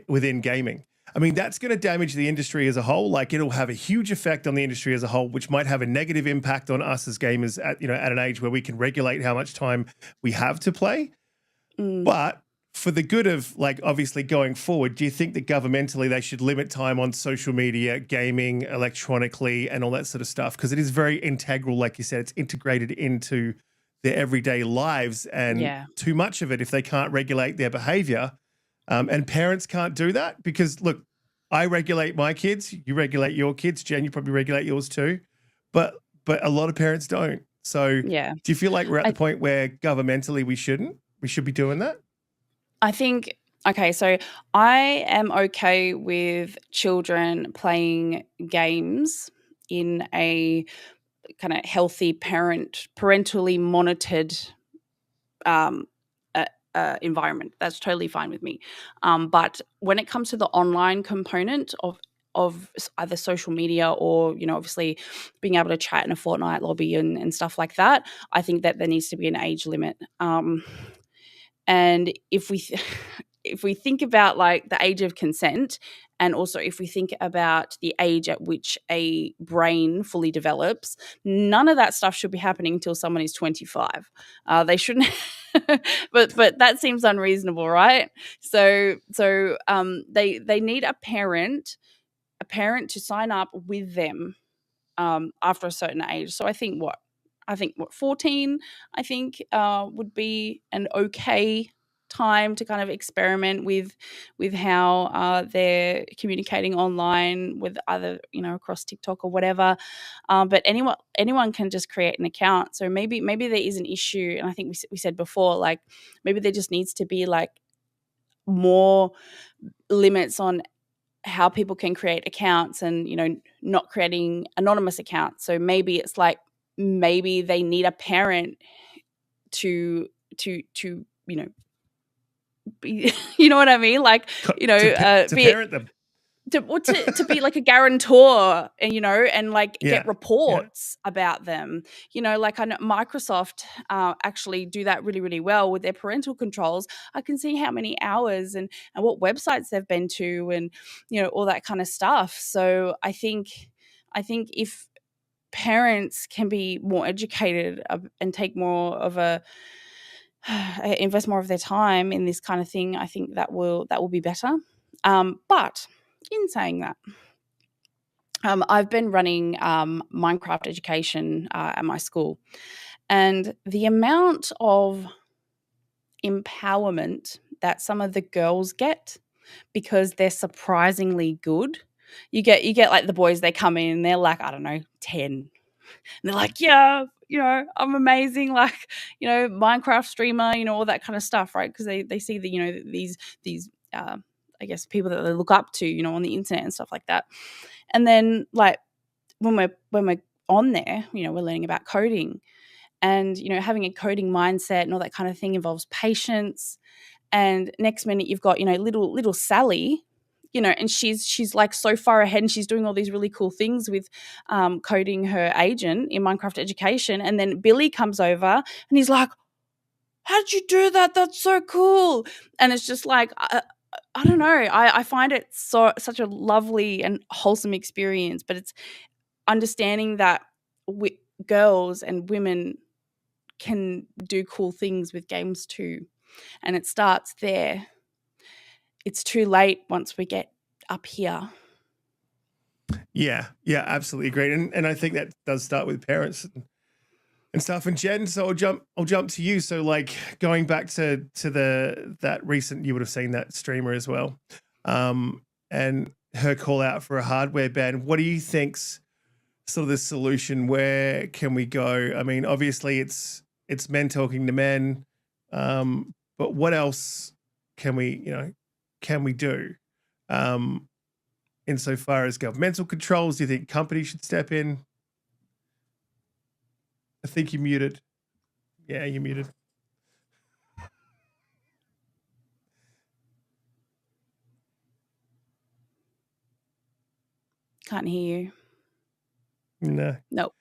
within gaming? I mean, that's going to damage the industry as a whole. Like, it'll have a huge effect on the industry as a whole, which might have a negative impact on us as gamers at an age where we can regulate how much time we have to play. But for the good of, like, obviously going forward, do you think that governmentally they should limit time on social media, gaming, electronically, and all that sort of stuff? Because it is very integral, like you said, it's integrated into their everyday lives, and too much of it, if they can't regulate their behavior, and parents can't do that. Because look, I regulate my kids, you regulate your kids, Jen, you probably regulate yours too, but a lot of parents don't. So do you feel like we're at the point where governmentally we should be doing that? I think, okay, so I am okay with children playing games in a kind of healthy parentally monitored environment. That's totally fine with me. But when it comes to the online component of either social media or, obviously being able to chat in a Fortnite lobby and stuff like that, I think that there needs to be an age limit. And if we think about like the age of consent, and also if we think about the age at which a brain fully develops, none of that stuff should be happening until someone is 25. They shouldn't, but that seems unreasonable, right? So they need a parent to sign up with them after a certain age. So I think 14, I think would be an okay time to kind of experiment with how they're communicating online with either across TikTok or whatever. But anyone can just create an account. So maybe there is an issue, and I think we said before, like maybe there just needs to be like more limits on how people can create accounts and not creating anonymous accounts. So maybe it's like maybe they need a parent to be, you know what I mean? Like, to parent them. To be like a guarantor, and like get reports about them. Like I know Microsoft actually do that really, really well with their parental controls. I can see how many hours and what websites they've been to and, all that kind of stuff. So I think if parents can be more educated and take more of invest more of their time in this kind of thing, I think that will be better. But in saying that, I've been running Minecraft education at my school, and the amount of empowerment that some of the girls get because they're surprisingly good. You get like the boys, they come in, they're like, I don't know, 10. And they're like, yeah, I'm amazing, like, Minecraft streamer, all that kind of stuff, right? Because they see the, these I guess people that they look up to, on the internet and stuff like that. And then like when we're on there, we're learning about coding, and having a coding mindset and all that kind of thing involves patience. And next minute you've got little Sally, and she's like so far ahead, and she's doing all these really cool things with coding her agent in Minecraft education. And then Billy comes over and he's like, how did you do that? That's so cool. And it's just like, I don't know. I find it such a lovely and wholesome experience, but it's understanding that girls and women can do cool things with games too. And it starts there. It's too late once we get up here. Yeah, absolutely great. And I think that does start with parents and stuff. And Jen, so I'll jump to you. So like going back to that recent, you would have seen that streamer as well, and her call out for a hardware ban. What do you think's sort of the solution? Where can we go? I mean, obviously it's men talking to men, but what else can we do? Insofar as governmental controls, do you think companies should step in? I think you're muted. Yeah, you're muted. Can't hear you. No. Nope.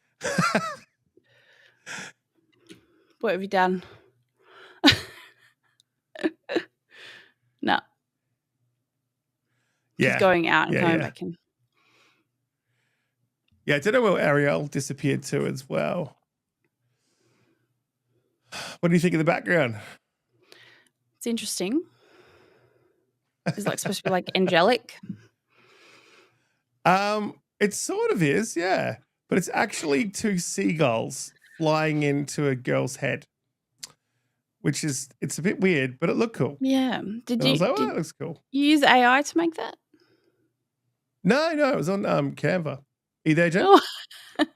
What have you done? No. Yeah. He's going out and coming back in. Yeah, I don't know where Arielle disappeared to as well. What do you think of the background? It's interesting. Is like supposed to be like angelic? It sort of is, yeah. But it's actually 2 seagulls flying into a girl's head, which is, it's a bit weird, but it looked cool. Yeah. And I was like, oh, that looks cool. You use AI to make that? No, it was on Canva. Are you there, Jen? Oh.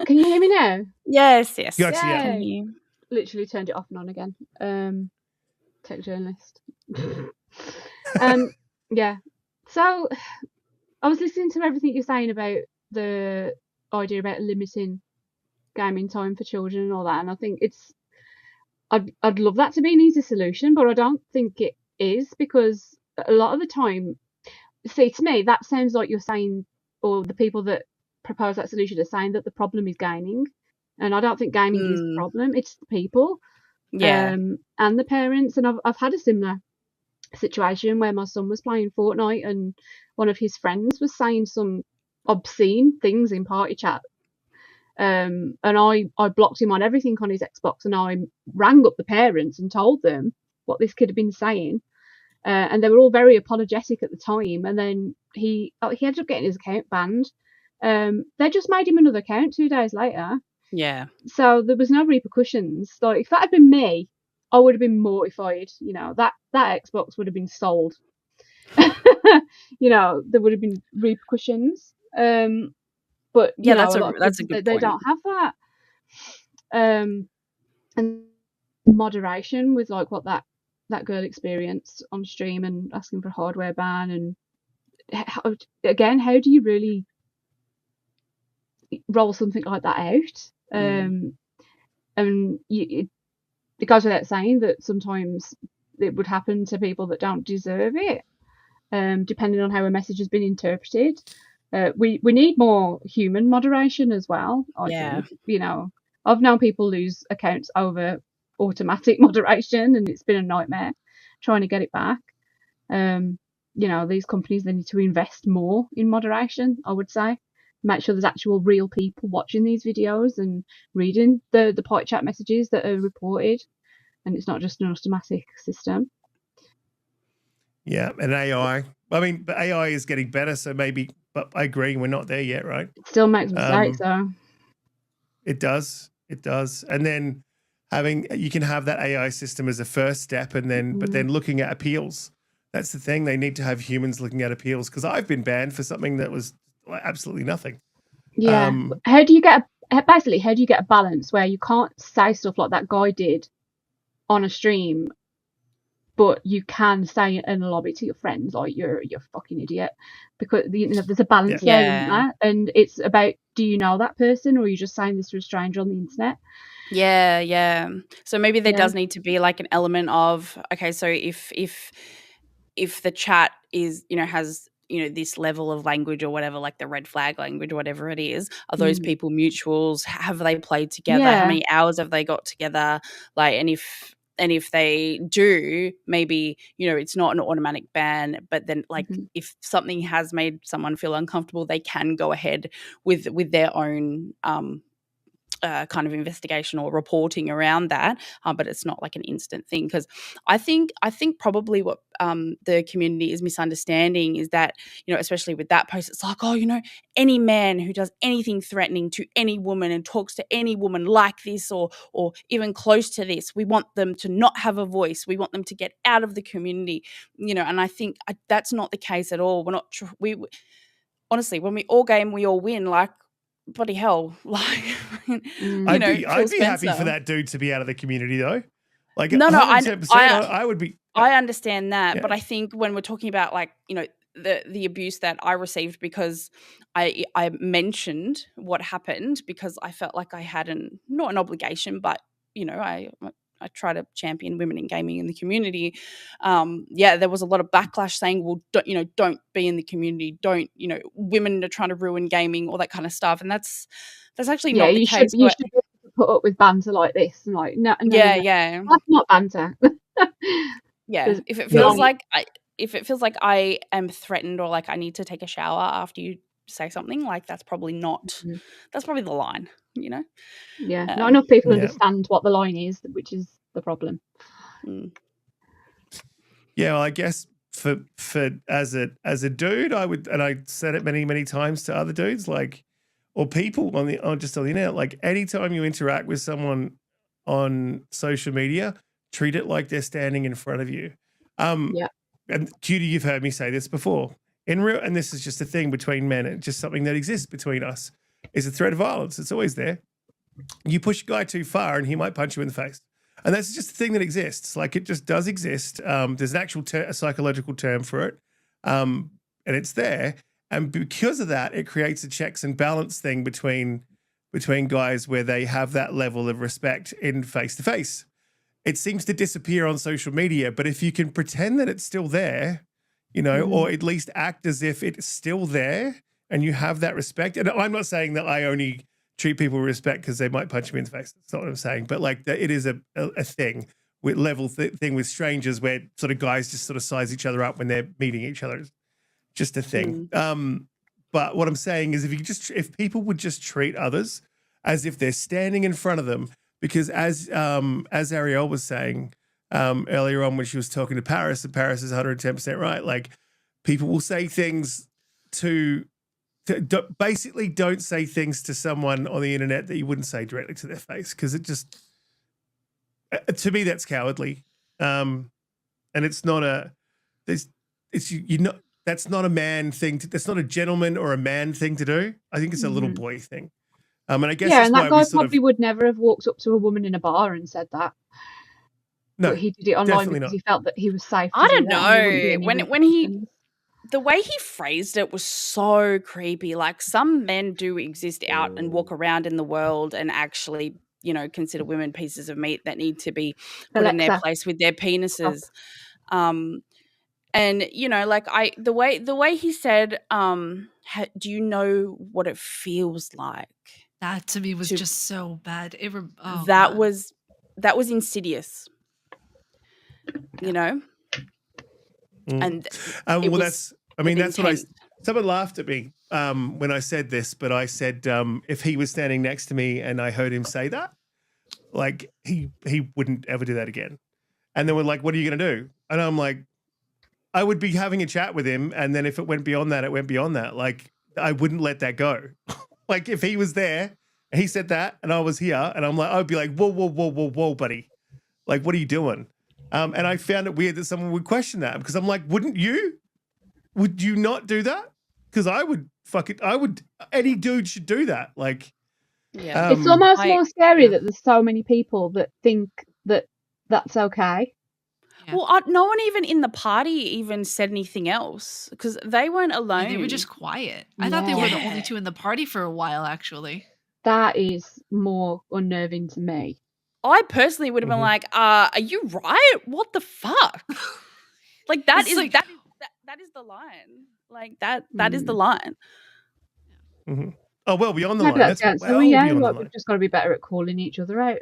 Can you hear me now? Yes. Gotcha, yeah. Can hear. Literally turned it off and on again. Tech journalist. Yeah. So I was listening to everything you're saying about the idea about limiting gaming time for children and all that, and I think I'd love that to be an easy solution, but I don't think it is, because a lot of the time, see, to me, that sounds like you're saying, or the people that propose that solution are saying that the problem is gaming, and I don't think gaming is the problem. It's the people, and the parents. And I've had a similar situation where my son was playing Fortnite, and one of his friends was saying some obscene things in party chat. And I blocked him on everything on his Xbox, and I rang up the parents and told them what this kid had been saying. And they were all very apologetic at the time. And then he ended up getting his account banned. They just made him another account 2 days later. Yeah. So there was no repercussions. Like, if that had been me, I would have been mortified. You know, that Xbox would have been sold. You know, there would have been repercussions. But yeah, you know, that's a good point. They don't have that. And moderation with like what that girl experienced on stream, and asking for a hardware ban, and how do you really roll something like that out? And it goes without saying that sometimes it would happen to people that don't deserve it, depending on how a message has been interpreted. We need more human moderation as well. I think. You know, I've known people lose accounts over automatic moderation, and it's been a nightmare trying to get it back. You know, these companies, they need to invest more in moderation, I would say. Make sure there's actual real people watching these videos and reading the party chat messages that are reported, and it's not just an automatic system. Yeah, and AI. I mean, but AI is getting better, so maybe. But I agree, we're not there yet, right? It still makes mistakes, though. It does. And then you can have that AI system as a first step, and then but then looking at appeals. That's the thing. They need to have humans looking at appeals, because I've been banned for something that was absolutely nothing. Yeah. How do you get a balance where you can't say stuff like that guy did on a stream, but you can say it in a lobby to your friends, like you're a fucking idiot, because you know, there's a balance there, isn't there? And it's about, do you know that person, or are you just saying this to a stranger on the internet? Yeah. So maybe there does need to be like an element of, okay, so if the chat is, you know, has, you know, this level of language or whatever, like the red flag language or whatever it is, are those people mutuals? Have they played together? How many hours have they got together? Like, and if they do, maybe, you know, it's not an automatic ban, but then like if something has made someone feel uncomfortable, they can go ahead with their own kind of investigation or reporting around that, but it's not like an instant thing. Because I think probably what the community is misunderstanding is that, you know, especially with that post, it's like, oh, you know, any man who does anything threatening to any woman and talks to any woman like this or even close to this, we want them to not have a voice. We want them to get out of the community, you know. And I think that's not the case at all. We're not. We honestly, when we all game, we all win. Like, bloody hell, like, I'd be happy for that dude to be out of the community, though. Like, no, I would be. I understand that, but I think when we're talking about, like, you know, the abuse that I received because I mentioned what happened because I felt like I had not an obligation, but, you know, I try to champion women in gaming in the community. There was a lot of backlash saying, well, don't be in the community. Don't, you know, women are trying to ruin gaming, all that kind of stuff. And that's actually not the case. You should be able to put up with banter like this. And like, no. That's not banter. Yeah. If it feels like I am threatened or like I need to take a shower after you say something, like that's probably that's probably the line, you know? Yeah. Not enough people understand what the line is, which is the problem. Yeah, well, I guess for as a dude, I would, and I said it many times to other dudes, like, or people just on the internet, like anytime you interact with someone on social media, treat it like they're standing in front of you. Yeah. And Cutie, you've heard me say this before. In real, and this is just a thing between men, and just something that exists between us, is a threat of violence. It's always there. You push a guy too far, and he might punch you in the face. And that's just a thing that exists. Like, it just does exist. There's an actual a psychological term for it, and it's there. And because of that, it creates a checks and balance thing between guys where they have that level of respect in face to face. It seems to disappear on social media, but if you can pretend that it's still there, you know, or at least act as if it's still there and you have that respect. And I'm not saying that I only treat people with respect because they might punch me in the face. That's not what I'm saying. But like, it is a thing with thing with strangers where sort of guys just sort of size each other up when they're meeting each other. It's just a thing. But what I'm saying is if people would just treat others as if they're standing in front of them, because as Arielle was saying earlier on when she was talking to Paris, and Paris is 110% right. Like, people will say things basically don't say things to someone on the internet that you wouldn't say directly to their face, because it just, to me, that's cowardly. And it's not that's not a man thing. That's not a gentleman or a man thing to do. I think it's a little boy thing. And I guess and that guy probably would never have walked up to a woman in a bar and said that. No, but he did it online because he felt that he was safe. I don't know. The way he phrased it was so creepy. Like, some men do exist out and walk around in the world and actually, you know, consider women pieces of meat that need to be put in their place with their penises. And, you know, like, the way he said, do you know what it feels like? That to me was just so bad. That was insidious. You know? And that's what someone laughed at me when I said this, but I said if he was standing next to me and I heard him say that, like, he wouldn't ever do that again. And they were like, what are you going to do? And I'm like, I would be having a chat with him, and then if it went beyond that, it went beyond that. Like, I wouldn't let that go. Like, if he was there and he said that and I was here, and I'm like, I'd be like, whoa, buddy. Like, what are you doing? And I found it weird that someone would question that, because I'm like, wouldn't you? Would you not do that? Because I would any dude should do that. Like, yeah. It's almost more scary that there's so many people that think that that's okay. Yeah. Well, no one even in the party even said anything else, because they weren't alone. Yeah, they were just quiet. I thought they were the only two in the party for a while, actually. That is more unnerving to me. I personally would have been like, are you right? What the fuck? Like, that is the line. Like, that is the line. Mm-hmm. Oh, well, beyond the line. That's beyond the line. We've just got to be better at calling each other out.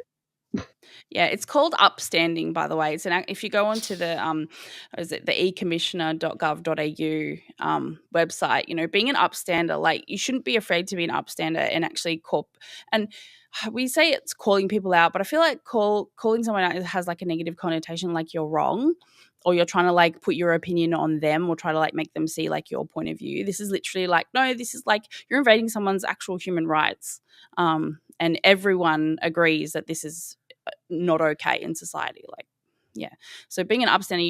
Yeah, it's called upstanding, by the way. It's if you go onto the ecommissioner.gov.au website, you know, being an upstander, like, you shouldn't be afraid to be an upstander and actually and we say it's calling people out, but I feel like calling someone out has like a negative connotation, like you're wrong, or you're trying to like put your opinion on them, or try to like make them see like your point of view. This is literally like, no, this is like you're invading someone's actual human rights. And everyone agrees that this is not okay in society. Like, yeah. So being an upstander,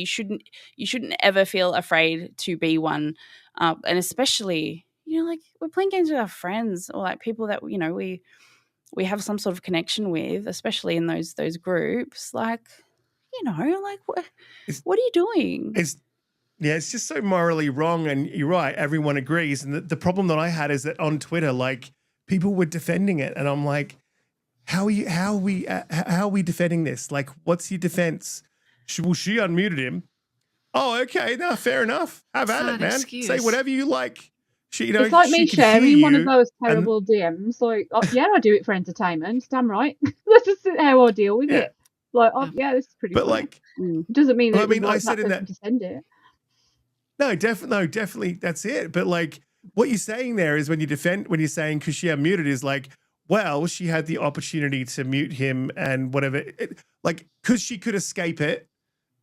you shouldn't ever feel afraid to be one. And especially, you know, like, we're playing games with our friends, or like people that, you know, we have some sort of connection with, especially in those groups. Like, you know, like, what are you doing? It's just so morally wrong. And you're right, everyone agrees. And the problem that I had is that on Twitter, like, people were defending it, and I'm like, how are we defending this? Like, what's your defense? She unmuted him. Oh, okay, no, fair enough. Have at it, man. Excuse. Say whatever you like. It's like me sharing one of those terrible DMs. Like, I do it for entertainment. Damn right. That's just how I deal with it. Like, this is pretty. But funny. like, doesn't mean that. I said in that to send it. No, definitely, that's it. But like, what you're saying there is when you're saying because she unmuted is like, well, she had the opportunity to mute him and whatever. Like, because she could escape it,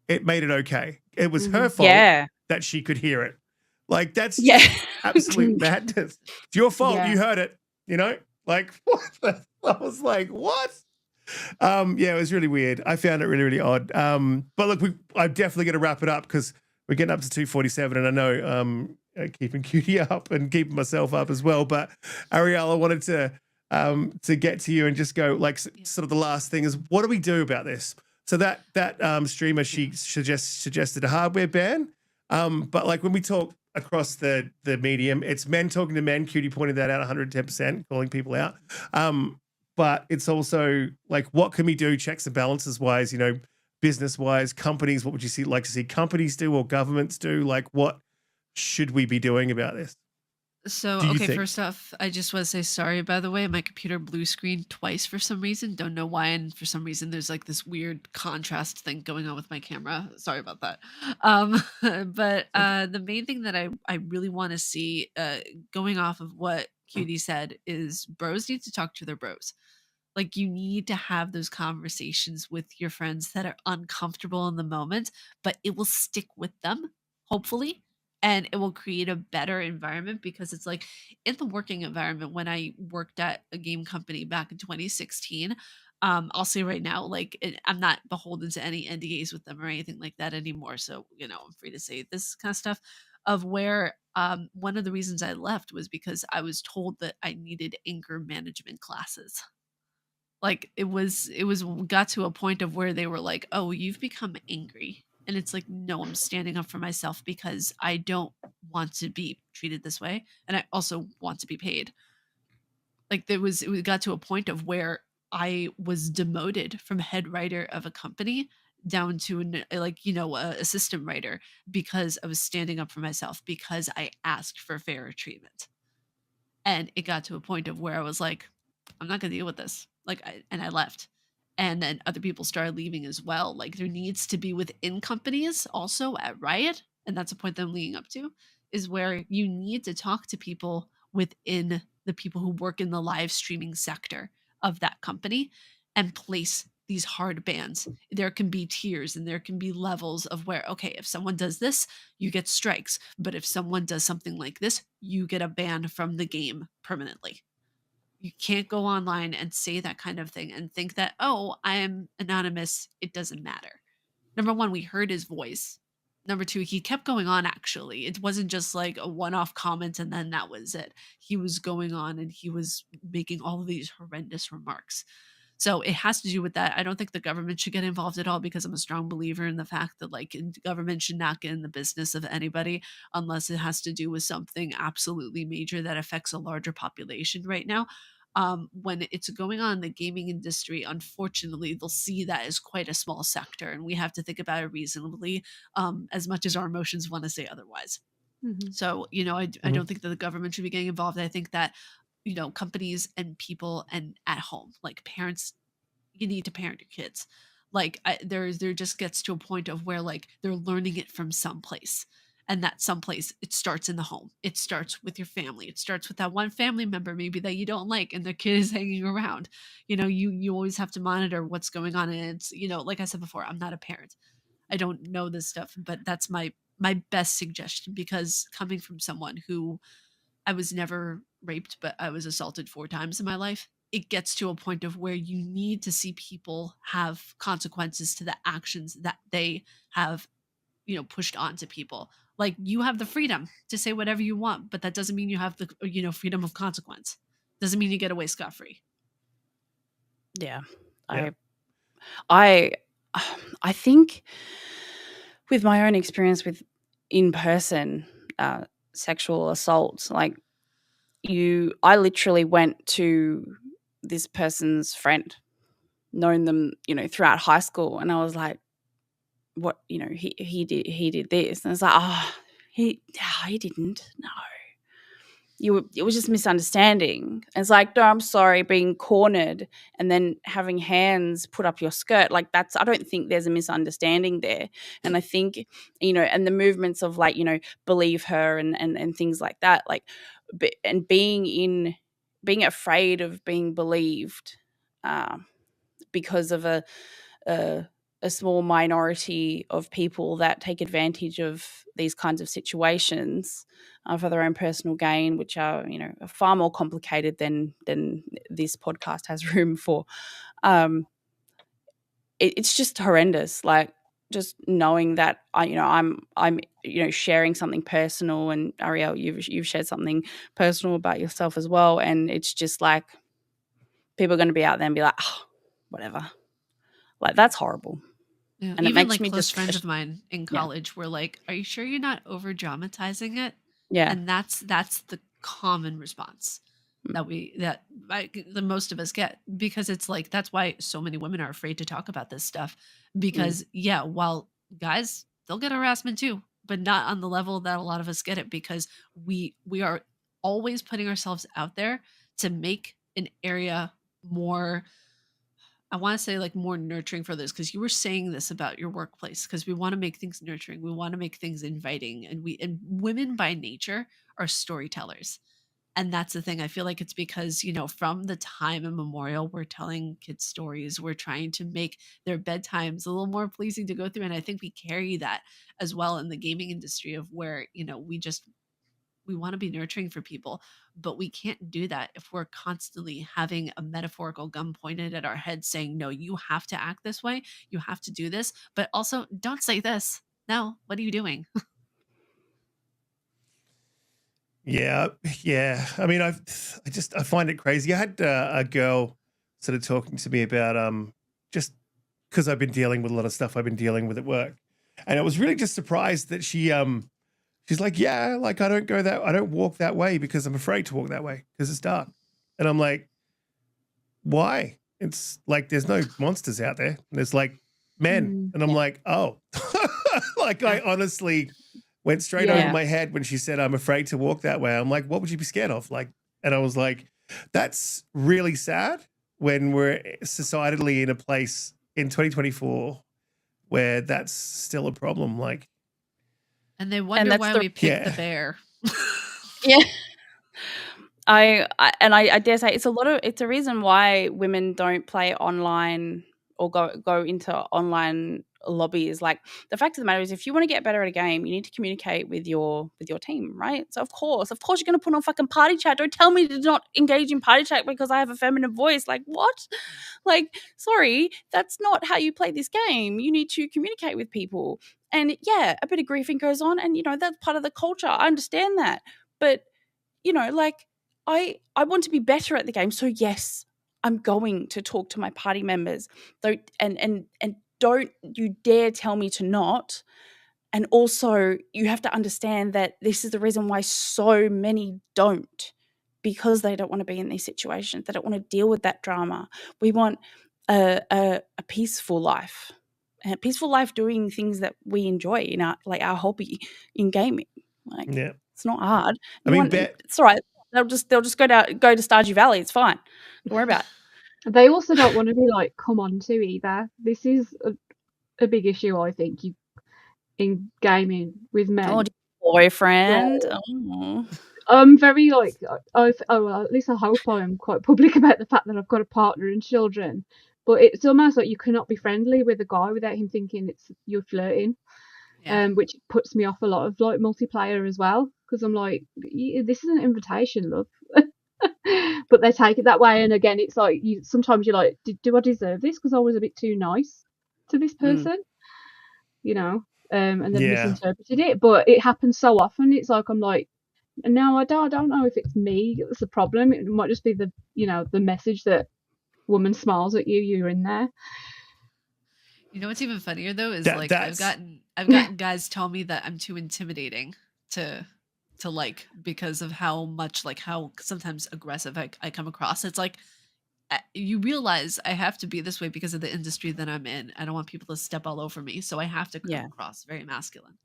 it made it okay. It was her fault. Yeah. that she could hear it. Like, that's Yeah. just absolute madness. It's your fault. Yeah. You heard it, you know? Like, what? I was like, what? Yeah, it was really weird. I found it really, really odd. But look, I'm definitely going to wrap it up because we're getting up to 2:47, and I know keeping Cutie up and keeping myself up as well. But Arielle, I wanted to get to you and just go, like, sort of the last thing is, what do we do about this? So that streamer, she suggested a hardware ban. But like when we talk across the medium, it's men talking to men. Cutie pointed that out 110%, calling people out. But it's also like, what can we do, checks and balances wise, you know, business wise, companies, what would you like to see companies do or governments do? Like, what should we be doing about this? So, Do you okay, think? first off, I just want to say sorry, by the way. My computer blue screened twice for some reason. Don't know why. And for some reason, there's like this weird contrast thing going on with my camera. Sorry about that. But the main thing that I really want to see, going off of what Cutie said, is bros need to talk to their bros. Like, you need to have those conversations with your friends that are uncomfortable in the moment, but it will stick with them, hopefully, and it will create a better environment. Because it's like, in the working environment, when I worked at a game company back in 2016, I'll say right now, like, I'm not beholden to any NDAs with them or anything like that anymore. So, you know, I'm free to say this kind of stuff, of where one of the reasons I left was because I was told that I needed anger management classes. Like, it was got to a point of where they were like, "Oh, you've become angry." And it's like, "No, I'm standing up for myself because I don't want to be treated this way, and I also want to be paid." Like, it got to a point of where I was demoted from head writer of a company down to like, you know, a assistant writer, because I was standing up for myself, because I asked for fairer treatment. And it got to a point of where I was like, I'm not going to deal with this. Like, I left. And then other people started leaving as well. Like, there needs to be within companies also at Riot, and that's a point that I'm leading up to, is where you need to talk to people within the people who work in the live streaming sector of that company and place these hard bans. There can be tiers and there can be levels of where, okay, if someone does this, you get strikes. But if someone does something like this, you get a ban from the game permanently. You can't go online and say that kind of thing and think that, oh, I am anonymous, it doesn't matter. Number one, we heard his voice. Number two, he kept going on, actually. It wasn't just like a one-off comment and then that was it. He was going on and he was making all of these horrendous remarks. So it has to do with that. I don't think the government should get involved at all, because I'm a strong believer in the fact that, like, government should not get in the business of anybody unless it has to do with something absolutely major that affects a larger population right now. When it's going on in the gaming industry, unfortunately, they'll see that as quite a small sector, and we have to think about it reasonably, as much as our emotions want to say otherwise. So, you know, I don't think that the government should be getting involved. I think that, you know, companies and people and at home, like parents, you need to parent your kids. Like, there just gets to a point of where, like, they're learning it from someplace. And that someplace, it starts in the home. It starts with your family. It starts with that one family member maybe that you don't like and their kid is hanging around. You know, you always have to monitor what's going on. And it's, you know, like I said before, I'm not a parent. I don't know this stuff, but that's my best suggestion, because coming from someone who, I was never raped, but I was assaulted 4 times in my life, it gets to a point of where you need to see people have consequences to the actions that they have, you know, pushed onto people. Like, you have the freedom to say whatever you want, but that doesn't mean you have the, you know, freedom of consequence. Doesn't mean you get away scot-free. Yeah. Yeah. I think with my own experience with in-person sexual assault, like, I literally went to this person's friend, known them, you know, throughout high school, and I was like, what, you know, he did this, and it's like, he didn't, no. It was just misunderstanding. It's like, no, I'm sorry, being cornered and then having hands put up your skirt. Like, I don't think there's a misunderstanding there. And I think, you know, and the movements of, like, you know, believe her and things like that, like, and being afraid of being believed because of a a small minority of people that take advantage of these kinds of situations for their own personal gain, which are, you know, far more complicated than this podcast has room for. It's just horrendous. Like, just knowing that I'm sharing something personal, and Arielle, you've shared something personal about yourself as well, and it's just like people are going to be out there and be like, oh, whatever. Like, that's horrible. Yeah, And it even makes like me close just friends of mine in college were like, "Are you sure you're not over dramatizing it?" yeah. And that's the common response that the most of us get, because it's like, that's why so many women are afraid to talk about this stuff, because while guys, they'll get harassment too, but not on the level that a lot of us get it, because we are always putting ourselves out there to make an area more, I want to say, like, more nurturing for this, because you were saying this about your workplace, because we want to make things nurturing, we want to make things inviting, and women by nature are storytellers. And that's the thing. I feel like it's because, you know, from the time immemorial, we're telling kids stories, we're trying to make their bedtimes a little more pleasing to go through, and I think we carry that as well in the gaming industry, of where, you know, we want to be nurturing for people, but we can't do that if we're constantly having a metaphorical gun pointed at our head saying, no, you have to act this way, you have to do this, but also don't say this. No, what are you doing? Yeah. I mean, I find it crazy. I had a girl sort of talking to me about just because I've been dealing with a lot of stuff I've been dealing with at work, and I was really just surprised that she's like, yeah, like I don't walk that way because I'm afraid to walk that way because it's dark, and I'm like, why? It's like there's no monsters out there. There's like men, and I'm like, oh, like I honestly went straight over my head when she said, I'm afraid to walk that way. I'm like, what would you be scared of? Like, and I was like, that's really sad when we're societally in a place in 2024 where that's still a problem. Like, and they wonder why we picked the bear. Yeah. I dare say it's a reason why women don't play online or go into online lobbies. Like, the fact of the matter is, if you want to get better at a game, you need to communicate with your team, right? So of course you're going to put on fucking party chat. Don't tell me to not engage in party chat because I have a feminine voice. Like, what? Like, sorry, that's not how you play this game. You need to communicate with people. And yeah, a bit of griefing goes on, and, you know, that's part of the culture. I understand that. But, you know, like, I want to be better at the game. So yes, I'm going to talk to my party members. And don't you dare tell me to not. And also, you have to understand that this is the reason why so many don't, because they don't want to be in these situations. They don't want to deal with that drama. We want a peaceful life, and a peaceful life doing things that we enjoy in our hobby in gaming. Like, it's not hard. It's all right. They'll just go to Stardew Valley. It's fine. Don't worry about it. They also don't want to be like come on to either. This is a big issue, I think, in gaming with men. Oh, boyfriend. Yeah. Oh. I'm very like, well, at least I hope I am quite public about the fact that I've got a partner and children. But it's almost like you cannot be friendly with a guy without him thinking you're flirting. Which puts me off a lot of like multiplayer as well, because I'm like, this is an invitation, love. But they take it that way, and again, it's like sometimes you're like, do I deserve this because I was a bit too nice to this person, you know, and then misinterpreted it. But it happens so often. It's like I'm like, no, I don't know if it's me that's the problem. It might just be the message that woman smiles at you, you're in there. You know what's even funnier though is like I've gotten guys tell me that I'm too intimidating to like, because of how much, like, how sometimes aggressive I come across. It's like, you realize I have to be this way because of the industry that I'm in. I don't want people to step all over me, so I have to come across very masculine.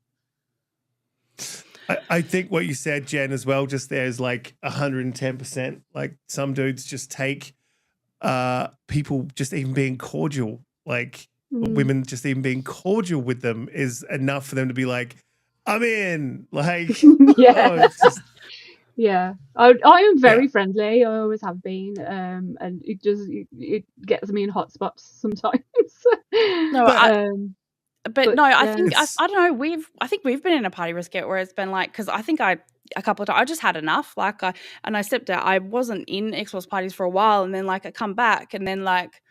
I think what you said, Jen, as well, just there is like 110%. Like, some dudes just take people just even being cordial, like women just even being cordial with them is enough for them to be like, I'm in. Like, yeah. Yeah, I am very friendly. I always have been, and it gets me in hot spots sometimes. No, But- but no, I yeah. think I It's- don't know. I think we've been in a party risk where it's been like, because I think a couple of times I just had enough. Like I stepped out. I wasn't in Xbox parties for a while, and then like I come back, and then like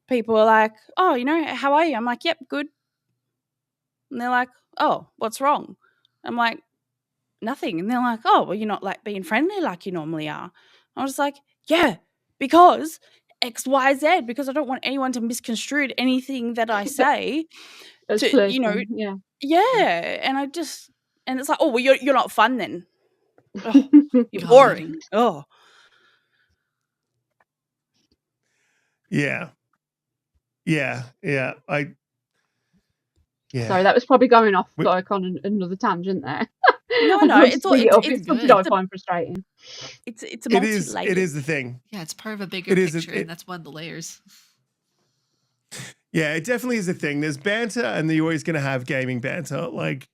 people are like, "Oh, you know, how are you?" I'm like, "Yep, good." And they're like, "Oh, what's wrong?" I'm like, "Nothing." And they're like, "Oh, well, you're not like being friendly like you normally are." I was like, "Yeah, because X, Y, Z. Because I don't want anyone to misconstrue anything that I say." As To flirting, yeah. Yeah, and it's like, "Oh, well, you're not fun then. Oh, you're God. boring. Oh." Yeah. Yeah. Sorry, that was probably going off We- like on another tangent there. No, I'd no, love to it's all bring it up. it's It's something good. I find frustrating. it's a It is multi-layered. the thing. Yeah, it's part of a bigger It is picture, and that's one of the layers. Yeah, it definitely is a thing. There's banter, and you're always going to have gaming banter, like,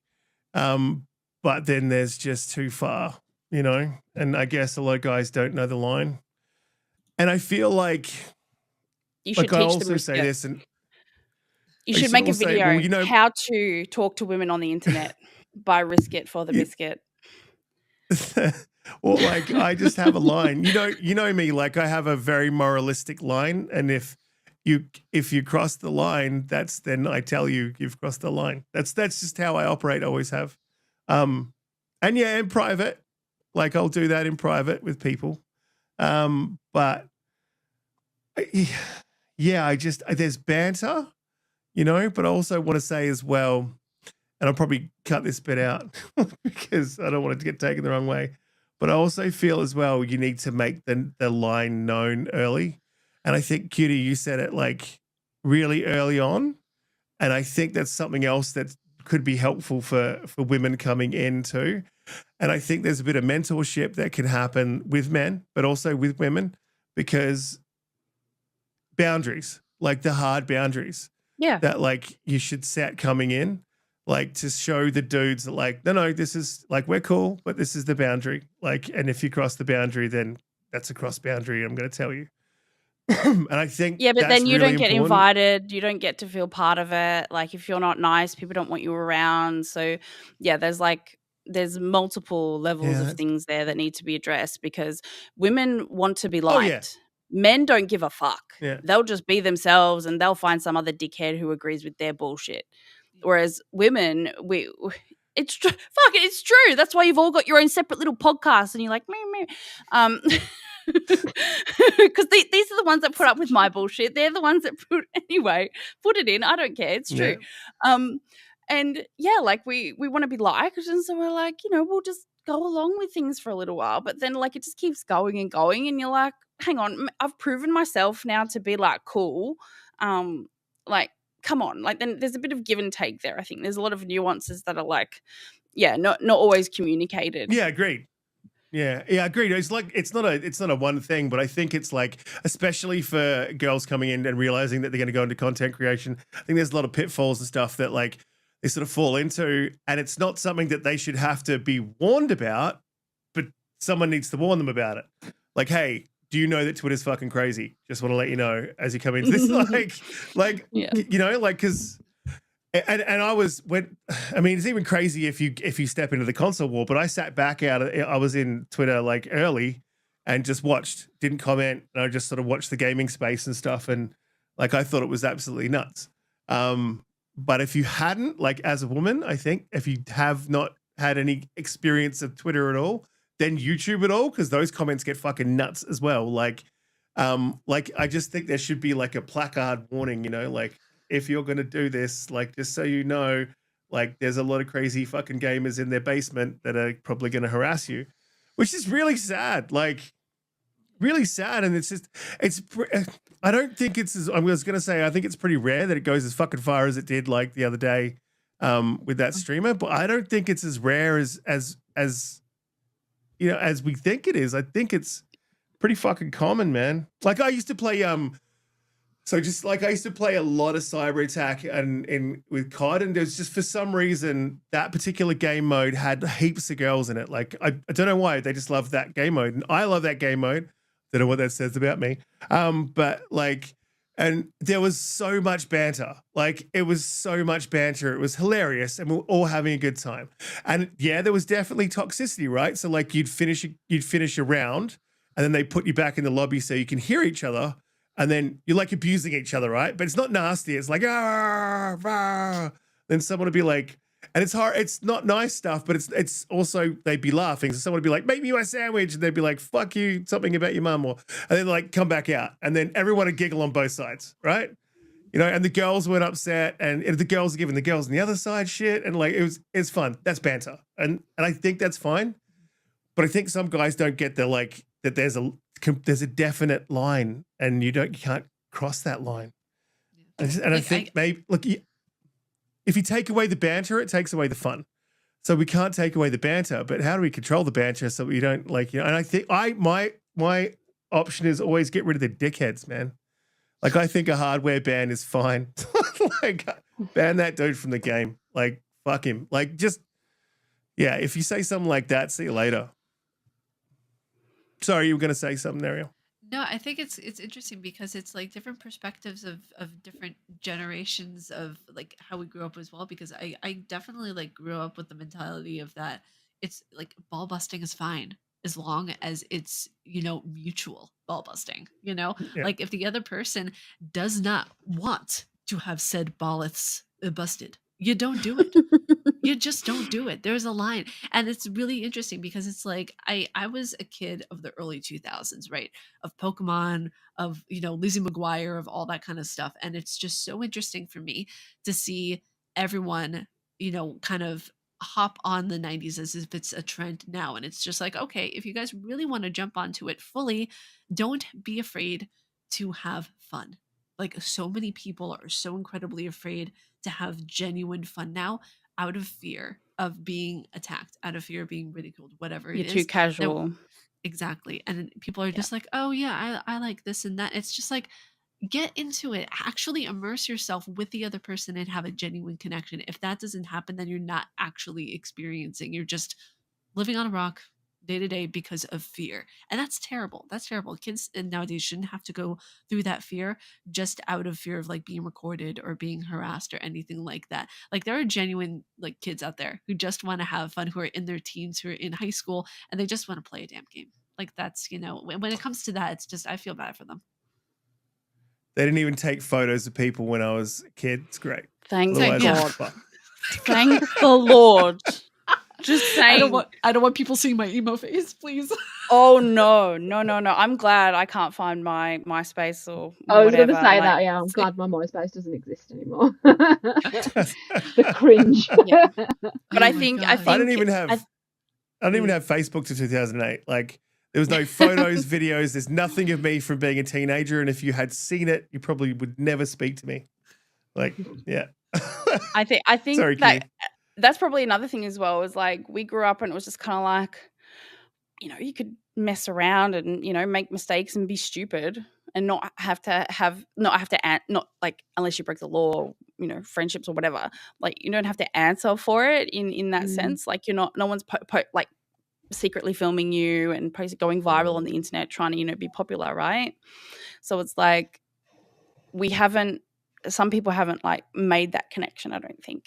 but then there's just too far, you know. And I guess a lot of guys don't know the line. And I feel like You should I teach also them say this, and You I should make a also- video well, you know- how to talk to women on the internet. Buy Risk It for the Yeah. biscuit. well, like I just have a line. You know me. Like I have a very moralistic line, and if you cross the line, then I tell you you've crossed the line. That's just how I operate. Always have. And yeah, in private, like I'll do that in private with people. But yeah, there's banter, you know. But I also want to say as well, and I'll probably cut this bit out because I don't want it to get taken the wrong way. But I also feel as well you need to make the line known early. And I think, Cutie, you said it like really early on. And I think that's something else that could be helpful for women coming in too. And I think there's a bit of mentorship that can happen with men, but also with women, because boundaries, like the hard boundaries Yeah. that like you should set coming in, like to show the dudes that like, no, this is like, we're cool, but this is the boundary. Like, and if you cross the boundary, then that's a cross boundary. I'm going to tell you. And I think Yeah, but that's then you really don't get important. invited. You don't get to feel part of it. Like if you're not nice, people don't want you around. So yeah, there's multiple levels Yeah, of that's- things there that need to be addressed because women want to be Oh, liked. yeah. Men don't give a fuck. Yeah. They'll just be themselves and they'll find some other dickhead who agrees with their bullshit. Whereas women, it's true. Fuck it, it's true. That's why you've all got your own separate little podcasts and you're like, meh. Because these are the ones that put up with my bullshit. They're the ones that put it in. I don't care. It's true. And yeah, like we want to be liked, and so we're like, we'll just go along with things for a little while. But then like it just keeps going and going, and you're like, hang on, I've proven myself now to be like cool. Like come on, like then there's a bit of give and take there. I think there's a lot of nuances that are like, yeah, not always communicated. Yeah, agreed. Yeah, agreed. It's like it's not a one thing, but I think it's like, especially for girls coming in and realizing that they're going to go into content creation, I think there's a lot of pitfalls and stuff that like they sort of fall into, and it's not something that they should have to be warned about, but someone needs to warn them about it. Like, hey, do you know that Twitter's fucking crazy? Just want to let you know as you come into this, like, Yeah. like because. And I mean, it's even crazy if you step into the console war, but I sat back I was in Twitter like early and just watched, didn't comment. And I just sort of watched the gaming space and stuff. And like, I thought it was absolutely nuts. But if you hadn't, like as a woman, I think if you have not had any experience of Twitter at all, then YouTube at all, because those comments get fucking nuts as well. Like I just think there should be like a placard warning, like, if you're going to do this, like, just so you know, like, there's a lot of crazy fucking gamers in their basement that are probably going to harass you, which is really sad. Like, really sad. And I don't think I was going to say, I think it's pretty rare that it goes as fucking far as it did, like, the other day with that streamer. But I don't think it's as rare as we think it is. I think it's pretty fucking common, man. Like, I used to play, So just like I used to play a lot of Cyber Attack and with COD, and there's just for some reason that particular game mode had heaps of girls in it. Like I don't know why, they just love that game mode, and I love that game mode. Don't know what that says about me. But like And there was so much banter. Like, it was so much banter. It was hilarious, and we were all having a good time. And yeah, there was definitely toxicity, right? So like you'd finish a round, and then they put you back in the lobby so you can hear each other, and then you're like abusing each other, right? But it's not nasty. It's like, ah, ah. Then someone would be like, and it's hard. It's not nice stuff, but it's also, they'd be laughing. So someone would be like, make me my sandwich. And they'd be like, fuck you, something about your mum. And then like come back out. And then everyone would giggle on both sides, right? You know, and the girls weren't upset. And the girls are giving the girls on the other side shit. And like, it's fun. That's banter. And I think that's fine. But I think some guys don't get the, like, that there's a definite line and you can't cross that line. And I think maybe, look, if you take away the banter, it takes away the fun. So we can't take away the banter, but how do we control the banter so we don't, like, you know? And I think my option is always get rid of the dickheads, man. Like, I think a hardware ban is fine. Like, ban that dude from the game. Like, fuck him. Like, just, yeah, if you say something like that, see you later. Sorry, you were going to say something, Arielle. No, I think it's interesting because it's like different perspectives of different generations of like how we grew up as well. Because I definitely like grew up with the mentality of that it's like ball busting is fine as long as it's, you know, mutual ball busting, you know, like if the other person does not want to have said ballets busted, you don't do it. You just don't do it. There's a line. And it's really interesting because it's like I was a kid of the early 2000s, right? Of Pokemon, of, you know, Lizzie McGuire, of all that kind of stuff. And it's just so interesting for me to see everyone, you know, kind of hop on the 90s as if it's a trend now. And it's just like, okay, if you guys really want to jump onto it fully, don't be afraid to have fun. Like, so many people are so incredibly afraid to have genuine fun now, out of fear of being attacked, out of fear of being ridiculed, whatever it You're is. too casual. Exactly. And people are just like, oh yeah, I like this and that. It's just like, get into it, actually immerse yourself with the other person and have a genuine connection. If that doesn't happen, then you're not actually experiencing, you're just living on a rock day to day because of fear. And that's terrible. That's terrible. Kids nowadays shouldn't have to go through that fear just out of fear of like being recorded or being harassed or anything like that. Like, there are genuine like kids out there who just want to have fun, who are in their teens, who are in high school, and they just want to play a damn game. Like, that's, you know, when it comes to that, it's just, I feel bad for them. They didn't even take photos of people when I was a kid. It's great. Thank Otherwise, God. Thank the Lord. Just saying. I don't want people seeing my emo face, please. Oh no. I'm glad I can't find my MySpace or I was whatever. going to say that. Yeah, I'm glad my MySpace doesn't exist anymore. The cringe. Yeah. But I Oh my think God. I didn't even have Facebook to 2008. Like, there was no photos, videos. There's nothing of me from being a teenager. And if you had seen it, you probably would never speak to me. Like, yeah. I think Sorry, that Cutie. that's probably another thing as well, is like, we grew up and it was just kind of like, you know, you could mess around and, you know, make mistakes and be stupid and not like, unless you break the law, or, you know, friendships or whatever, like, you don't have to answer for it in that sense. Like, you're not, no one's like secretly filming you and going viral on the internet trying to, you know, be popular, right? So it's like, some people haven't like made that connection, I don't think.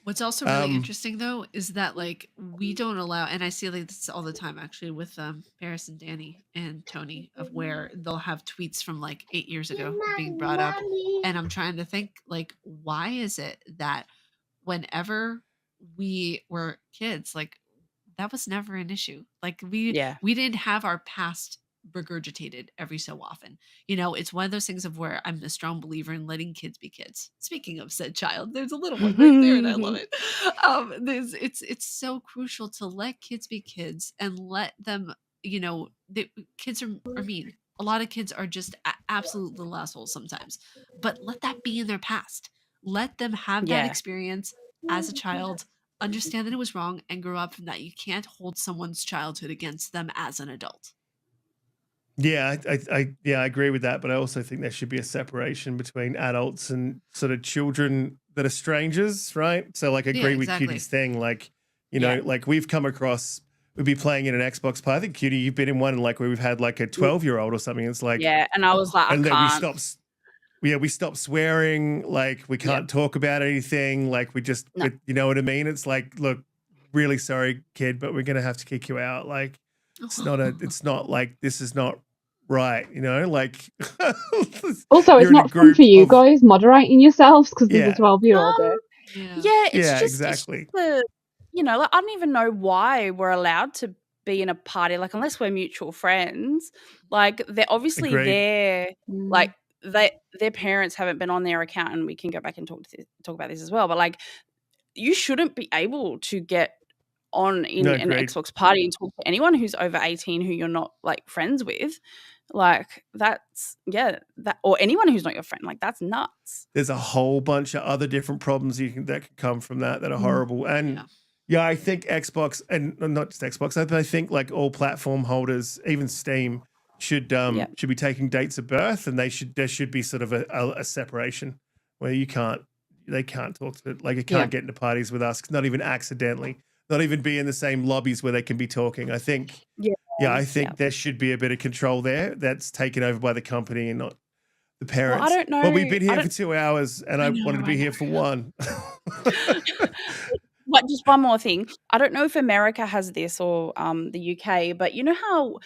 What's also really interesting though is that like we don't allow, and I see like this all the time actually with Paris and Danny and Tony, of where they'll have tweets from like 8 years ago being brought up, and I'm trying to think like, why is it that whenever we were kids, like, that was never an issue. Like, we didn't have our past regurgitated every so often. You know, it's one of those things of where I'm a strong believer in letting kids be kids. Speaking of said child, there's a little one right there and I love it. It's so crucial to let kids be kids and let them, you know, kids are mean. A lot of kids are just absolute little assholes sometimes, but let that be in their past. Let them have that experience as a child, understand that it was wrong, and grow up from that. You can't hold someone's childhood against them as an adult. Yeah, I agree with that, but I also think there should be a separation between adults and sort of children that are strangers, right? So like, I agree with Cutie's thing. Like, you know, like, we've come across we'd be playing in an Xbox party. I think, Cutie, you've been in one like where we've had like a 12-year-old or something. It's like, Yeah, and I was like, I and then can't. we stopped swearing. Like we can't talk about anything. Like No. you know what I mean? It's like, look, really sorry, kid, but we're gonna have to kick you out. Like it's not like this is not right. You know, like Also, it's you're in a not fun group for you of- guys moderating yourselves because there's Yeah. a 12-year-old there. Yeah, it's Yeah, just exactly. like, I don't even know why we're allowed to be in a party, like unless we're mutual friends. Like they're obviously Agreed. there, Mm. like their parents haven't been on their account, and we can go back and talk about this as well. But like, you shouldn't be able to get on in No, an agreed. Xbox party and talk to anyone who's over 18 who you're not like friends with. Like that's that, or anyone who's not your friend. Like that's nuts. There's a whole bunch of other different problems that can come from that are horrible. And yeah, I think Xbox, and not just Xbox, I think like all platform holders, even Steam, should be taking dates of birth, and there should be sort of a separation where they can't talk to it, like it can't get into parties with us, not even accidentally, not even be in the same lobbies where they can be talking. I think I think there should be a bit of control there that's taken over by the company and not the parents. Well, I don't know. Well, we've been here for 2 hours, and I wanted to be here for 1. But just one more thing. I don't know if America has this or the UK, but you know how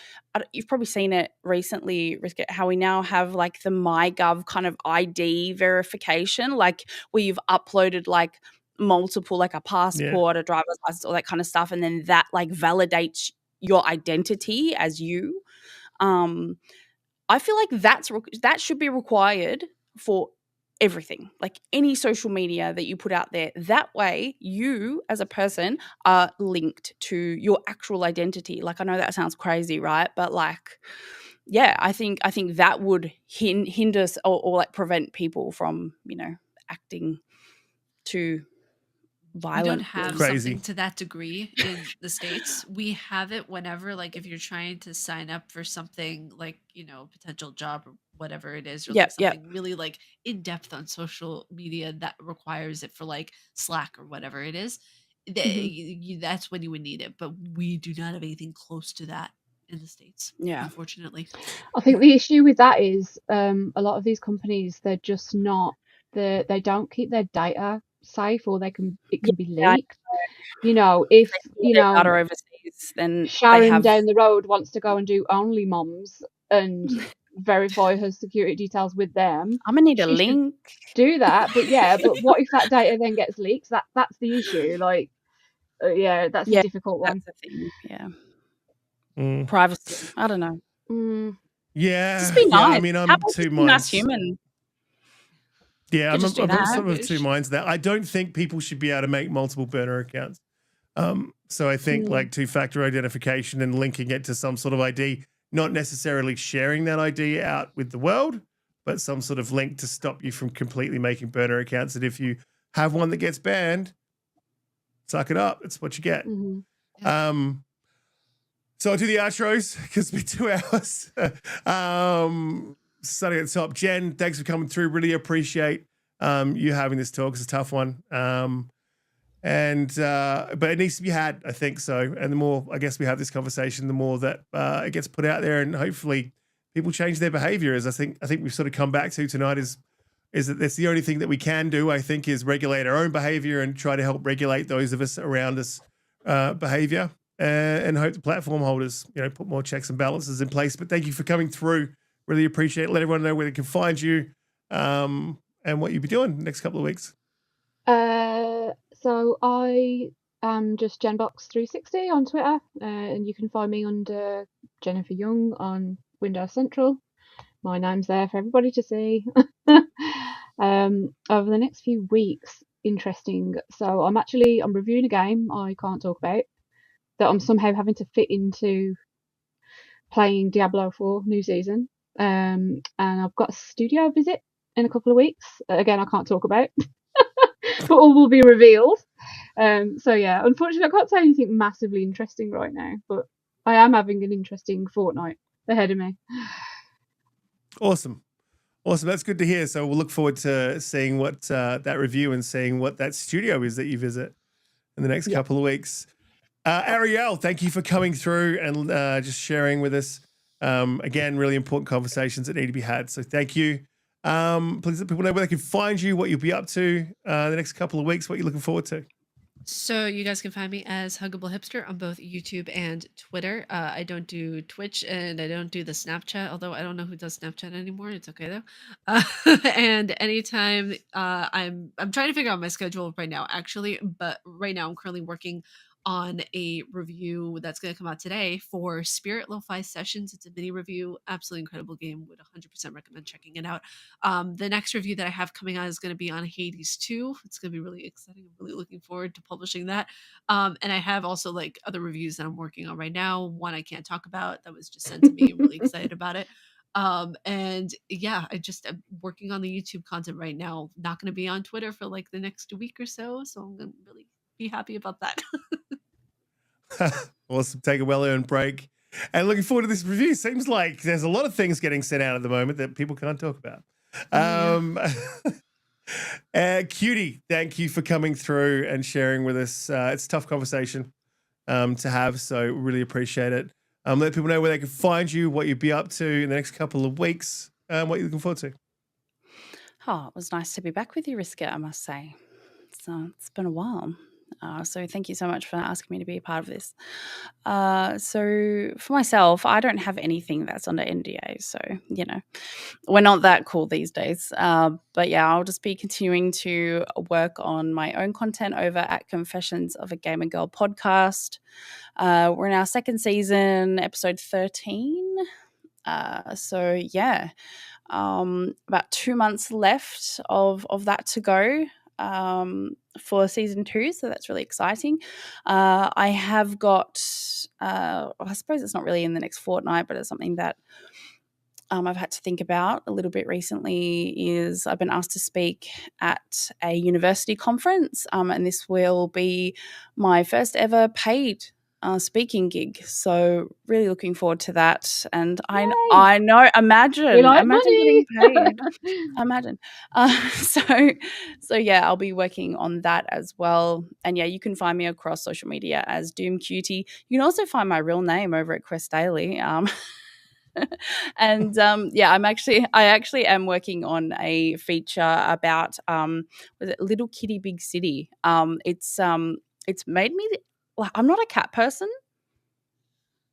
you've probably seen it recently, Risket, how we now have like the MyGov kind of ID verification, like where you've uploaded like multiple, like a passport, a driver's license, all that kind of stuff, and then that like validates your identity as you. I feel like that should be required for everything, like any social media that you put out there. That way you as a person are linked to your actual identity. Like, I know that sounds crazy, right? But like, yeah, I think that would hinder or like prevent people from, acting too violent. We don't have Crazy. something to that degree in the States. We have it whenever, like, if you're trying to sign up for something like, potential job or whatever it is, or like something really like in depth on social media that requires it for like Slack or whatever it is, that's when you would need it. But we do not have anything close to that in the States, unfortunately. I think the issue with that is a lot of these companies, they're just not, they don't keep their data safe, or it can be leaked. If data overseas, then Sharon down the road wants to go and do Only Moms and verify her security details with them, I'm gonna need a link. Do that, but what if that data then gets leaked? That's the issue. Like, that's a difficult one. That's the thing. Privacy. I don't know. Yeah, just be nice. I mean, I'm How about two just be minds. nice human. Yeah, I'm sort of Wish. two minds there. I don't think people should be able to make multiple burner accounts. So I think like two-factor identification and linking it to some sort of ID, not necessarily sharing that ID out with the world, but some sort of link to stop you from completely making burner accounts. And if you have one that gets banned, suck it up. It's what you get. So I'll do the outros because it's been 2 hours. Starting at the top, Jen, thanks for coming through. Really appreciate you having this talk. It's a tough one. But it needs to be had, I think so. And the more, I guess, we have this conversation, the more that it gets put out there, and hopefully people change their behavior. As I think we've sort of come back to tonight is that that's the only thing that we can do, I think, is regulate our own behavior and try to help regulate those of us around us behavior, and hope the platform holders, put more checks and balances in place. But thank you for coming through. Really appreciate it. Let everyone know where they can find you and what you'll be doing the next couple of weeks. So I am just Genbox360 on Twitter, and you can find me under Jennifer Young on Windows Central. My name's there for everybody to see. Over the next few weeks, interesting. So I'm reviewing a game I can't talk about that I'm somehow having to fit into playing Diablo 4 new season. And I've got a studio visit in a couple of weeks. Again, I can't talk about. But all will be revealed. Unfortunately I can't say anything massively interesting right now, but I am having an interesting fortnight ahead of me. Awesome. That's good to hear. So we'll look forward to seeing what that review and seeing what that studio is that you visit in the next couple of weeks. Arielle, thank you for coming through and just sharing with us. Again, really important conversations that need to be had. So thank you. Please let people know where they can find you, what you'll be up to the next couple of weeks, what you're looking forward to. So you guys can find me as Huggable Hipster on both YouTube and Twitter. I don't do Twitch and I don't do the Snapchat, although I don't know who does Snapchat anymore. It's okay though. And anytime I'm trying to figure out my schedule right now, actually, but right now I'm currently working on a review that's going to come out today for Spirit Lo-Fi Sessions. It's a mini review, absolutely incredible game. Would 100% recommend checking it out. The next review that I have coming out is going to be on Hades 2. It's going to be really exciting. I'm really looking forward to publishing that. And I have also like other reviews that I'm working on right now. One I can't talk about that was just sent to me. I'm really excited about it. And yeah, I'm working on the YouTube content right now. Not going to be on Twitter for like the next week or so. So I'm going to really be happy about that. Awesome. Take a well-earned break. And looking forward to this review. Seems like there's a lot of things getting sent out at the moment that people can't talk about. Cutie, thank you for coming through and sharing with us. It's a tough conversation to have, so really appreciate it. Let people know where they can find you, what you'll be up to in the next couple of weeks, what you're looking forward to. Oh, it was nice to be back with you, Riska, I must say. It's been a while. So thank you so much for asking me to be a part of this. So for myself, I don't have anything that's under NDA. So, we're not that cool these days. But yeah, I'll just be continuing to work on my own content over at Confessions of a Gamer Girl podcast. We're in our second season, episode 13. So yeah, about 2 months left of that to go for season 2, so that's really exciting. I have got I suppose it's not really in the next fortnight, but it's something that I've had to think about a little bit recently. Is I've been asked to speak at a university conference, and this will be my first ever paid speaking gig, so really looking forward to that. And I know, imagine getting paid. Imagine. So yeah, I'll be working on that as well. And yeah, you can find me across social media as Doom Cutie. You can also find my real name over at Quest Daily. And yeah, I actually am working on a feature about was it Little Kitty Big City. It's made me I'm not a cat person,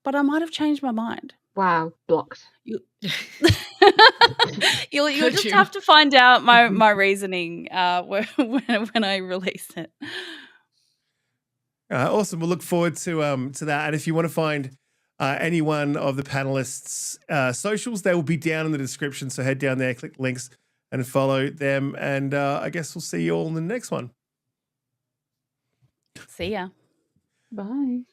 but I might have changed my mind. Wow, blocked. You'll just have to find out my reasoning when I release it. Awesome. We'll look forward to that. And if you want to find any one of the panelists' socials, they will be down in the description. So head down there, click links, and follow them. And I guess we'll see you all in the next one. See ya. Bye.